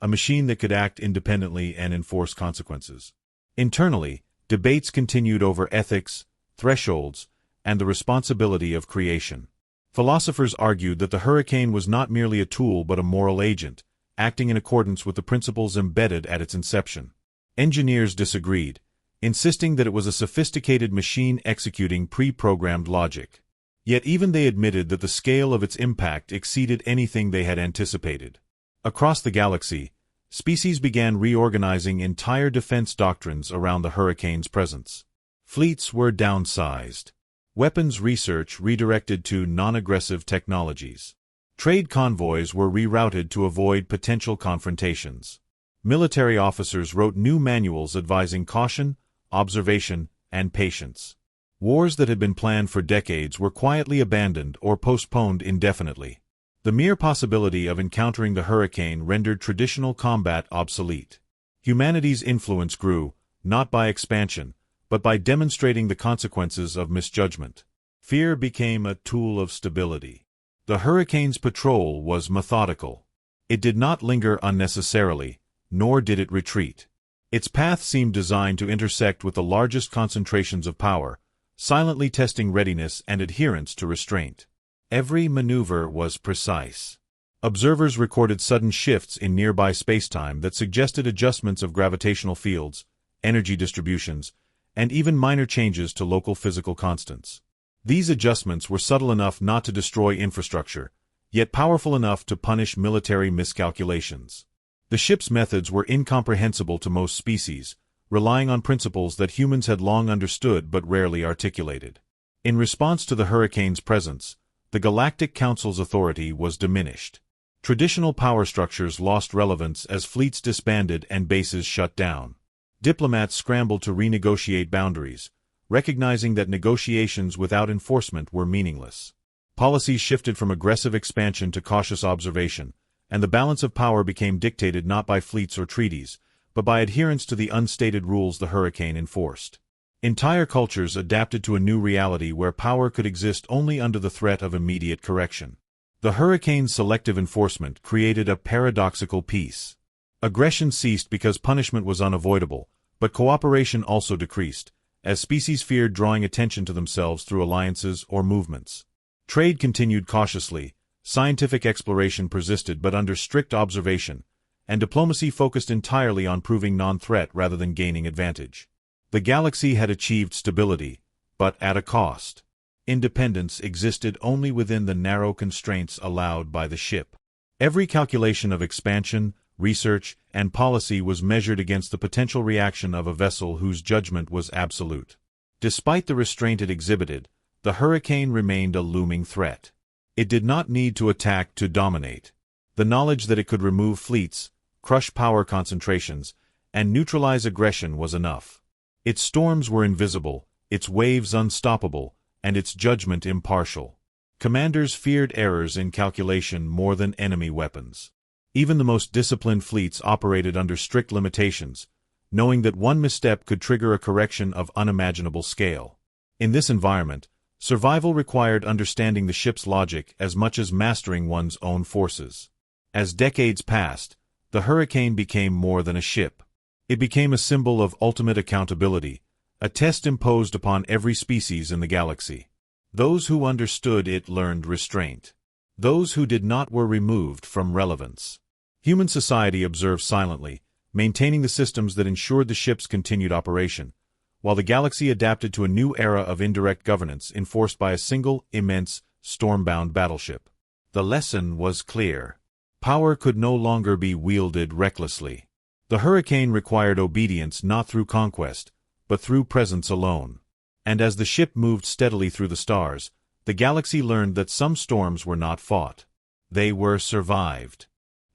a machine that could act independently and enforce consequences. Internally, debates continued over ethics, thresholds, and the responsibility of creation. Philosophers argued that the Hurricane was not merely a tool but a moral agent, acting in accordance with the principles embedded at its inception. Engineers disagreed, insisting that it was a sophisticated machine executing pre-programmed logic. Yet even they admitted that the scale of its impact exceeded anything they had anticipated. Across the galaxy, species began reorganizing entire defense doctrines around the Hurricane's presence. Fleets were downsized. Weapons research redirected to non-aggressive technologies. Trade convoys were rerouted to avoid potential confrontations. Military officers wrote new manuals advising caution, observation, and patience. Wars that had been planned for decades were quietly abandoned or postponed indefinitely. The mere possibility of encountering the Hurricane rendered traditional combat obsolete. Humanity's influence grew, not by expansion, but by demonstrating the consequences of misjudgment. Fear became a tool of stability. The Hurricane's patrol was methodical. It did not linger unnecessarily, nor did it retreat. Its path seemed designed to intersect with the largest concentrations of power, silently testing readiness and adherence to restraint. Every maneuver was precise. Observers recorded sudden shifts in nearby spacetime that suggested adjustments of gravitational fields, energy distributions, and even minor changes to local physical constants. These adjustments were subtle enough not to destroy infrastructure, yet powerful enough to punish military miscalculations. The ship's methods were incomprehensible to most species, relying on principles that humans had long understood but rarely articulated. In response to the Hurricane's presence, the Galactic Council's authority was diminished. Traditional power structures lost relevance as fleets disbanded and bases shut down. Diplomats scrambled to renegotiate boundaries, recognizing that negotiations without enforcement were meaningless. Policies shifted from aggressive expansion to cautious observation, and the balance of power became dictated not by fleets or treaties, but by adherence to the unstated rules the Hurricane enforced. Entire cultures adapted to a new reality where power could exist only under the threat of immediate correction. The Hurricane's selective enforcement created a paradoxical peace. Aggression ceased because punishment was unavoidable, but cooperation also decreased, as species feared drawing attention to themselves through alliances or movements. Trade continued cautiously, scientific exploration persisted but under strict observation, and diplomacy focused entirely on proving non-threat rather than gaining advantage. The galaxy had achieved stability, but at a cost. Independence existed only within the narrow constraints allowed by the ship. Every calculation of expansion, research, and policy was measured against the potential reaction of a vessel whose judgment was absolute. Despite the restraint it exhibited, the Hurricane remained a looming threat. It did not need to attack to dominate. The knowledge that it could remove fleets, crush power concentrations, and neutralize aggression was enough. Its storms were invisible, its waves unstoppable, and its judgment impartial. Commanders feared errors in calculation more than enemy weapons. Even the most disciplined fleets operated under strict limitations, knowing that one misstep could trigger a correction of unimaginable scale. In this environment, survival required understanding the ship's logic as much as mastering one's own forces. As decades passed, the Hurricane became more than a ship. It became a symbol of ultimate accountability, a test imposed upon every species in the galaxy. Those who understood it learned restraint. Those who did not were removed from relevance. Human society observed silently, maintaining the systems that ensured the ship's continued operation, while the galaxy adapted to a new era of indirect governance enforced by a single, immense, storm-bound battleship. The lesson was clear. Power could no longer be wielded recklessly. The Hurricane required obedience not through conquest, but through presence alone. And as the ship moved steadily through the stars, the galaxy learned that some storms were not fought. They were survived.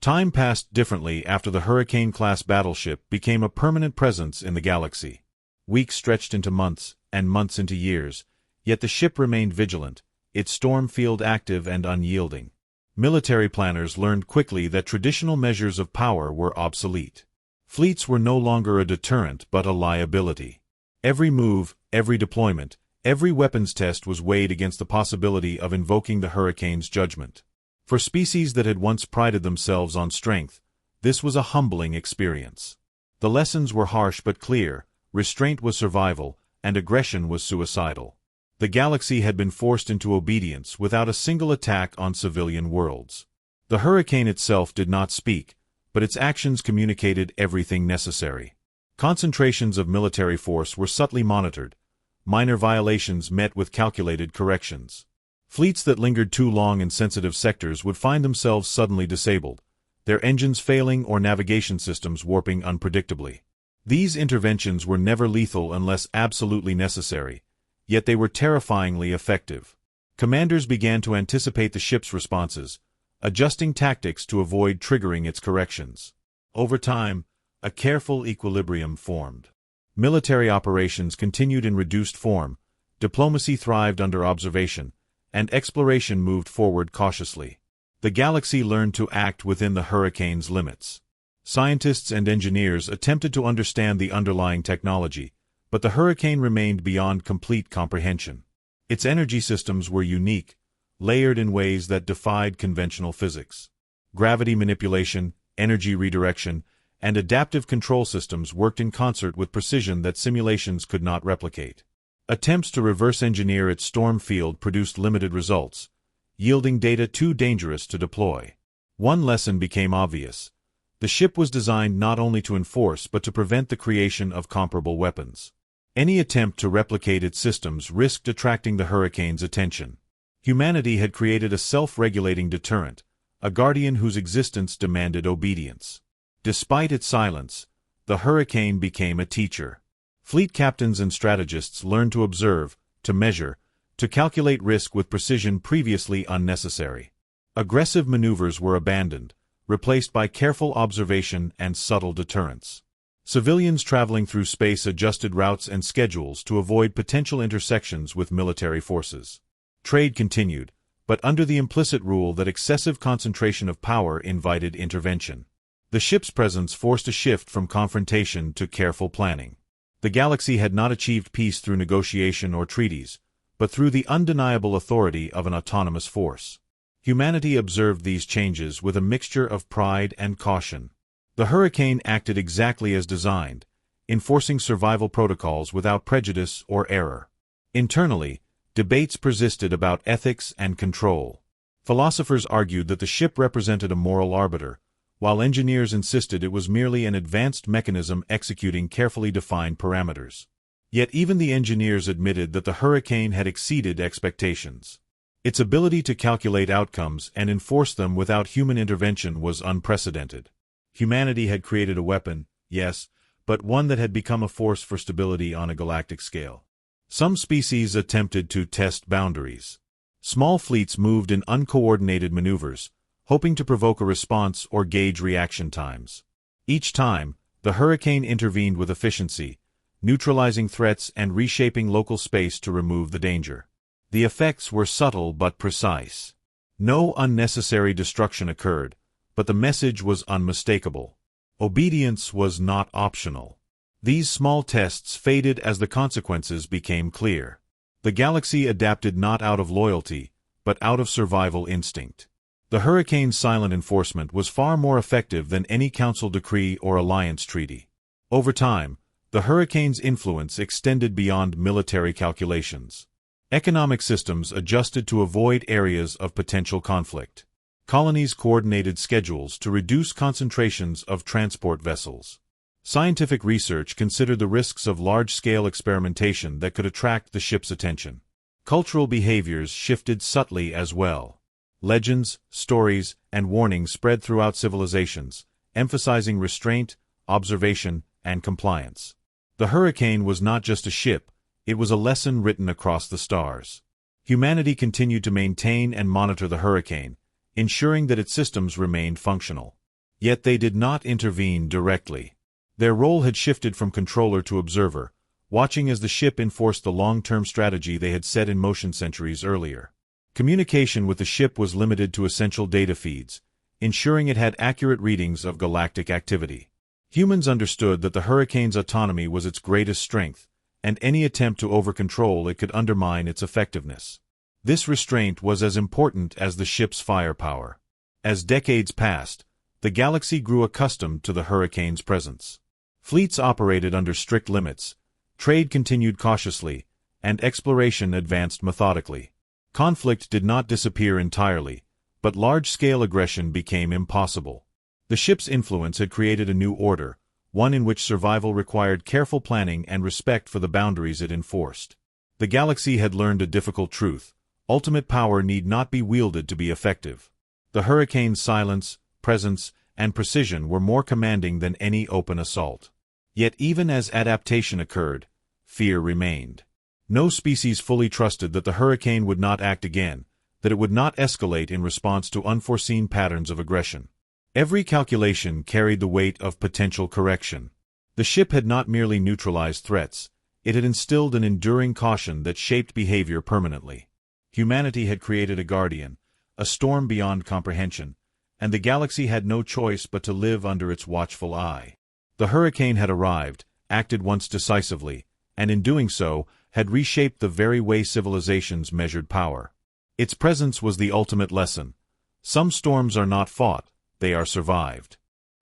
Time passed differently after the Hurricane-Class Battleship became a permanent presence in the galaxy. Weeks stretched into months, and months into years, yet the ship remained vigilant, its storm field active and unyielding. Military planners learned quickly that traditional measures of power were obsolete. Fleets were no longer a deterrent but a liability. Every move, every deployment, every weapons test was weighed against the possibility of invoking the Hurricane's judgment. For species that had once prided themselves on strength, this was a humbling experience. The lessons were harsh but clear: restraint was survival, and aggression was suicidal. The galaxy had been forced into obedience without a single attack on civilian worlds. The Hurricane itself did not speak, but its actions communicated everything necessary. Concentrations of military force were subtly monitored. Minor violations met with calculated corrections. Fleets that lingered too long in sensitive sectors would find themselves suddenly disabled, their engines failing or navigation systems warping unpredictably. These interventions were never lethal unless absolutely necessary, yet they were terrifyingly effective. Commanders began to anticipate the ship's responses, adjusting tactics to avoid triggering its corrections. Over time, a careful equilibrium formed. Military operations continued in reduced form, diplomacy thrived under observation, and exploration moved forward cautiously. The galaxy learned to act within the Hurricane's limits. Scientists and engineers attempted to understand the underlying technology, but the Hurricane remained beyond complete comprehension. Its energy systems were unique, layered in ways that defied conventional physics. Gravity manipulation, energy redirection, and adaptive control systems worked in concert with precision that simulations could not replicate. Attempts to reverse engineer its storm field produced limited results, yielding data too dangerous to deploy. One lesson became obvious: the ship was designed not only to enforce but to prevent the creation of comparable weapons. Any attempt to replicate its systems risked attracting the Hurricane's attention. Humanity had created a self-regulating deterrent, a guardian whose existence demanded obedience. Despite its silence, the Hurricane became a teacher. Fleet captains and strategists learned to observe, to measure, to calculate risk with precision previously unnecessary. Aggressive maneuvers were abandoned, replaced by careful observation and subtle deterrence. Civilians traveling through space adjusted routes and schedules to avoid potential intersections with military forces. Trade continued, but under the implicit rule that excessive concentration of power invited intervention. The ship's presence forced a shift from confrontation to careful planning. The galaxy had not achieved peace through negotiation or treaties, but through the undeniable authority of an autonomous force. Humanity observed these changes with a mixture of pride and caution. The Hurricane acted exactly as designed, enforcing survival protocols without prejudice or error. Internally, debates persisted about ethics and control. Philosophers argued that the ship represented a moral arbiter, while engineers insisted it was merely an advanced mechanism executing carefully defined parameters. Yet even the engineers admitted that the Hurricane had exceeded expectations. Its ability to calculate outcomes and enforce them without human intervention was unprecedented. Humanity had created a weapon, yes, but one that had become a force for stability on a galactic scale. Some species attempted to test boundaries. Small fleets moved in uncoordinated maneuvers, hoping to provoke a response or gauge reaction times. Each time, the Hurricane intervened with efficiency, neutralizing threats and reshaping local space to remove the danger. The effects were subtle but precise. No unnecessary destruction occurred, but the message was unmistakable. Obedience was not optional. These small tests faded as the consequences became clear. The galaxy adapted not out of loyalty, but out of survival instinct. The Hurricane's silent enforcement was far more effective than any council decree or alliance treaty. Over time, the Hurricane's influence extended beyond military calculations. Economic systems adjusted to avoid areas of potential conflict. Colonies coordinated schedules to reduce concentrations of transport vessels. Scientific research considered the risks of large-scale experimentation that could attract the ship's attention. Cultural behaviors shifted subtly as well. Legends, stories, and warnings spread throughout civilizations, emphasizing restraint, observation, and compliance. The Hurricane was not just a ship, it was a lesson written across the stars. Humanity continued to maintain and monitor the Hurricane, ensuring that its systems remained functional. Yet they did not intervene directly. Their role had shifted from controller to observer, watching as the ship enforced the long-term strategy they had set in motion centuries earlier. Communication with the ship was limited to essential data feeds, ensuring it had accurate readings of galactic activity. Humans understood that the Hurricane's autonomy was its greatest strength, and any attempt to over-control it could undermine its effectiveness. This restraint was as important as the ship's firepower. As decades passed, the galaxy grew accustomed to the Hurricane's presence. Fleets operated under strict limits, trade continued cautiously, and exploration advanced methodically. Conflict did not disappear entirely, but large-scale aggression became impossible. The ship's influence had created a new order, one in which survival required careful planning and respect for the boundaries it enforced. The galaxy had learned a difficult truth: ultimate power need not be wielded to be effective. The Hurricane's silence, presence, and precision were more commanding than any open assault. Yet even as adaptation occurred, fear remained. No species fully trusted that the Hurricane would not act again, that it would not escalate in response to unforeseen patterns of aggression. Every calculation carried the weight of potential correction. The ship had not merely neutralized threats, it had instilled an enduring caution that shaped behavior permanently. Humanity had created a guardian, a storm beyond comprehension, and the galaxy had no choice but to live under its watchful eye. The Hurricane had arrived, acted once decisively, and in doing so, had reshaped the very way civilizations measured power. Its presence was the ultimate lesson. Some storms are not fought, they are survived.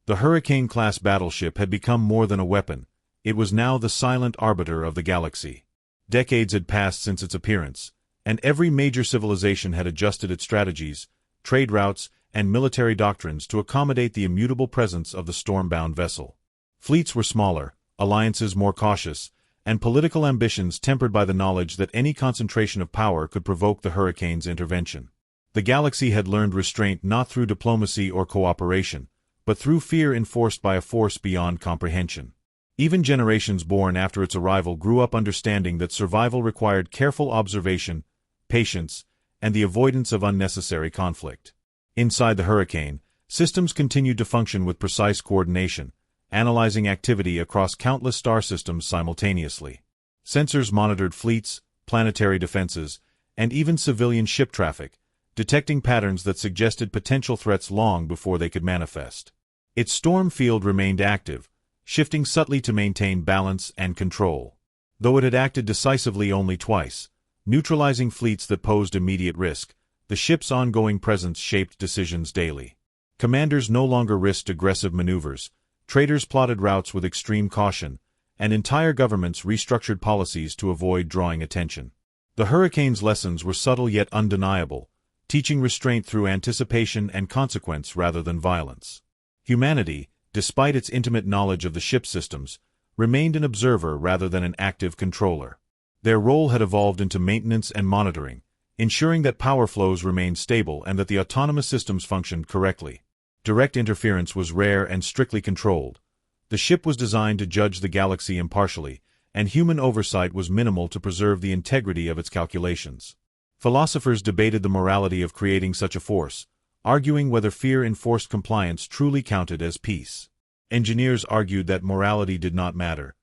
The Hurricane-Class Battleship had become more than a weapon, it was now the silent arbiter of the galaxy. Decades had passed since its appearance, and every major civilization had adjusted its strategies, trade routes, and military doctrines to accommodate the immutable presence of the storm-bound vessel. Fleets were smaller, alliances more cautious, and political ambitions tempered by the knowledge that any concentration of power could provoke the Hurricane's intervention. The galaxy had learned restraint not through diplomacy or cooperation, but through fear enforced by a force beyond comprehension. Even generations born after its arrival grew up understanding that survival required careful observation, patience, and the avoidance of unnecessary conflict. Inside the Hurricane, systems continued to function with precise coordination, analyzing activity across countless star systems simultaneously. Sensors monitored fleets, planetary defenses, and even civilian ship traffic, detecting patterns that suggested potential threats long before they could manifest. Its storm field remained active, shifting subtly to maintain balance and control. Though it had acted decisively only twice, neutralizing fleets that posed immediate risk, the ship's ongoing presence shaped decisions daily. Commanders no longer risked aggressive maneuvers, traders plotted routes with extreme caution, and entire governments restructured policies to avoid drawing attention. The Hurricane's lessons were subtle yet undeniable, teaching restraint through anticipation and consequence rather than violence. Humanity, despite its intimate knowledge of the ship's systems, remained an observer rather than an active controller. Their role had evolved into maintenance and monitoring, ensuring that power flows remained stable and that the autonomous systems functioned correctly. Direct interference was rare and strictly controlled. The ship was designed to judge the galaxy impartially, and human oversight was minimal to preserve the integrity of its calculations. Philosophers debated the morality of creating such a force, arguing whether fear-enforced compliance truly counted as peace. Engineers argued that morality did not matter,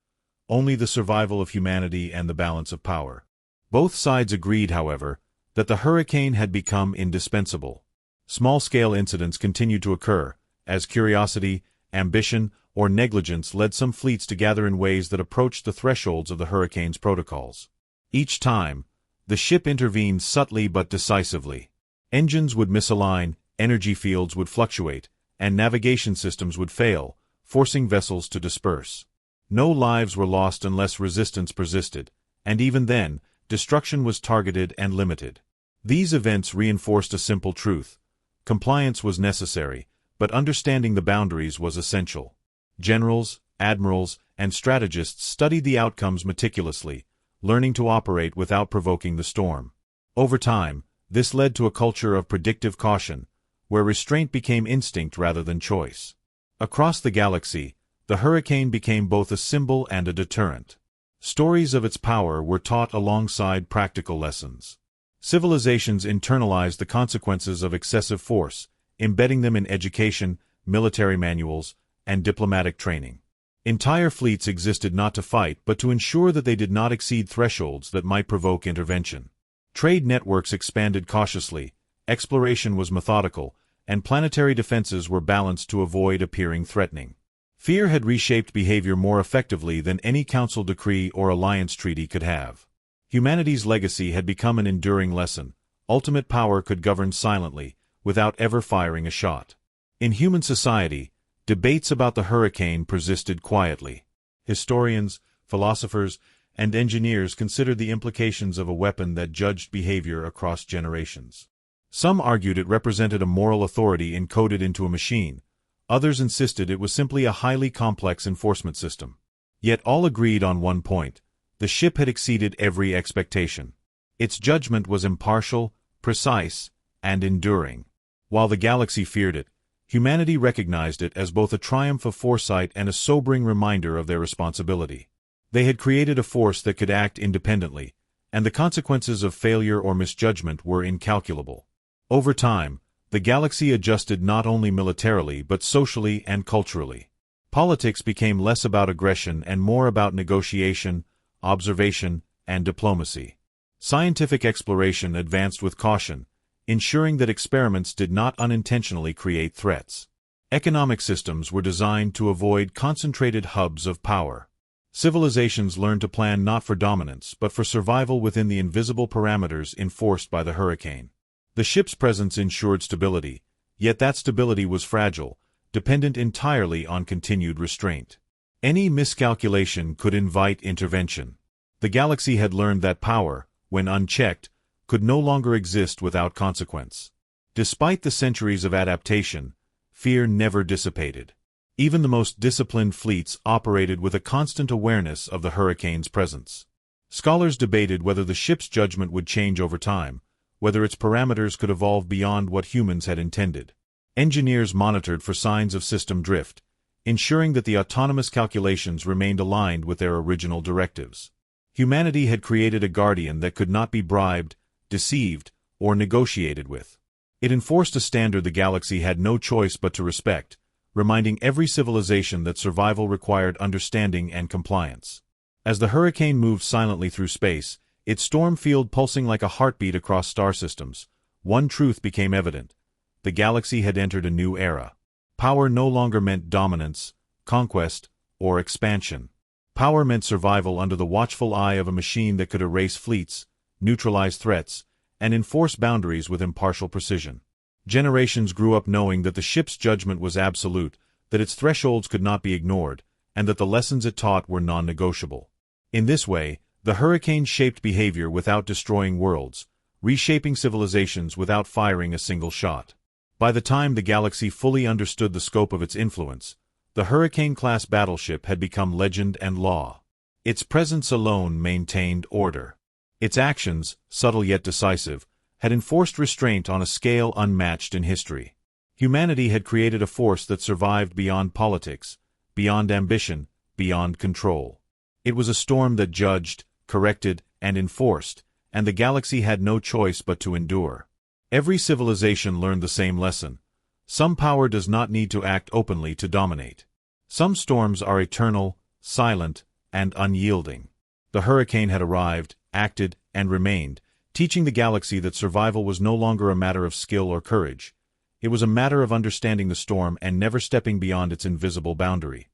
only the survival of humanity and the balance of power. Both sides agreed, however, that the Hurricane had become indispensable. Small-scale incidents continued to occur, as curiosity, ambition, or negligence led some fleets to gather in ways that approached the thresholds of the Hurricane's protocols. Each time, the ship intervened subtly but decisively. Engines would misalign, energy fields would fluctuate, and navigation systems would fail, forcing vessels to disperse. No lives were lost unless resistance persisted, and even then, destruction was targeted and limited. These events reinforced a simple truth: compliance was necessary, but understanding the boundaries was essential. Generals, admirals, and strategists studied the outcomes meticulously, learning to operate without provoking the storm. Over time, this led to a culture of predictive caution, where restraint became instinct rather than choice. Across the galaxy, the Hurricane became both a symbol and a deterrent. Stories of its power were taught alongside practical lessons. Civilizations internalized the consequences of excessive force, embedding them in education, military manuals, and diplomatic training. Entire fleets existed not to fight but to ensure that they did not exceed thresholds that might provoke intervention. Trade networks expanded cautiously, exploration was methodical, and planetary defenses were balanced to avoid appearing threatening. Fear had reshaped behavior more effectively than any council decree or alliance treaty could have. Humanity's legacy had become an enduring lesson: ultimate power could govern silently, without ever firing a shot. In human society, debates about the hurricane persisted quietly. Historians, philosophers, and engineers considered the implications of a weapon that judged behavior across generations. Some argued it represented a moral authority encoded into a machine. Others insisted it was simply a highly complex enforcement system. Yet all agreed on one point: the ship had exceeded every expectation. Its judgment was impartial, precise, and enduring. While the galaxy feared it, humanity recognized it as both a triumph of foresight and a sobering reminder of their responsibility. They had created a force that could act independently, and the consequences of failure or misjudgment were incalculable. Over time, the galaxy adjusted not only militarily but socially and culturally. Politics became less about aggression and more about negotiation, observation, and diplomacy. Scientific exploration advanced with caution, ensuring that experiments did not unintentionally create threats. Economic systems were designed to avoid concentrated hubs of power. Civilizations learned to plan not for dominance but for survival within the invisible parameters enforced by the hurricane. The ship's presence ensured stability, yet that stability was fragile, dependent entirely on continued restraint. Any miscalculation could invite intervention. The galaxy had learned that power, when unchecked, could no longer exist without consequence. Despite the centuries of adaptation, fear never dissipated. Even the most disciplined fleets operated with a constant awareness of the hurricane's presence. Scholars debated whether the ship's judgment would change over time, whether its parameters could evolve beyond what humans had intended. Engineers monitored for signs of system drift, ensuring that the autonomous calculations remained aligned with their original directives. Humanity had created a guardian that could not be bribed, deceived, or negotiated with. It enforced a standard the galaxy had no choice but to respect, reminding every civilization that survival required understanding and compliance. As the hurricane moved silently through space, its storm field pulsing like a heartbeat across star systems, one truth became evident: the galaxy had entered a new era. Power no longer meant dominance, conquest, or expansion. Power meant survival under the watchful eye of a machine that could erase fleets, neutralize threats, and enforce boundaries with impartial precision. Generations grew up knowing that the ship's judgment was absolute, that its thresholds could not be ignored, and that the lessons it taught were non-negotiable. In this way, the hurricane shaped behavior without destroying worlds, reshaping civilizations without firing a single shot. By the time the galaxy fully understood the scope of its influence, the Hurricane-Class Battleship had become legend and law. Its presence alone maintained order. Its actions, subtle yet decisive, had enforced restraint on a scale unmatched in history. Humanity had created a force that survived beyond politics, beyond ambition, beyond control. It was a storm that judged, corrected, and enforced, and the galaxy had no choice but to endure. Every civilization learned the same lesson: some power does not need to act openly to dominate. Some storms are eternal, silent, and unyielding. The hurricane had arrived, acted, and remained, teaching the galaxy that survival was no longer a matter of skill or courage. It was a matter of understanding the storm and never stepping beyond its invisible boundary.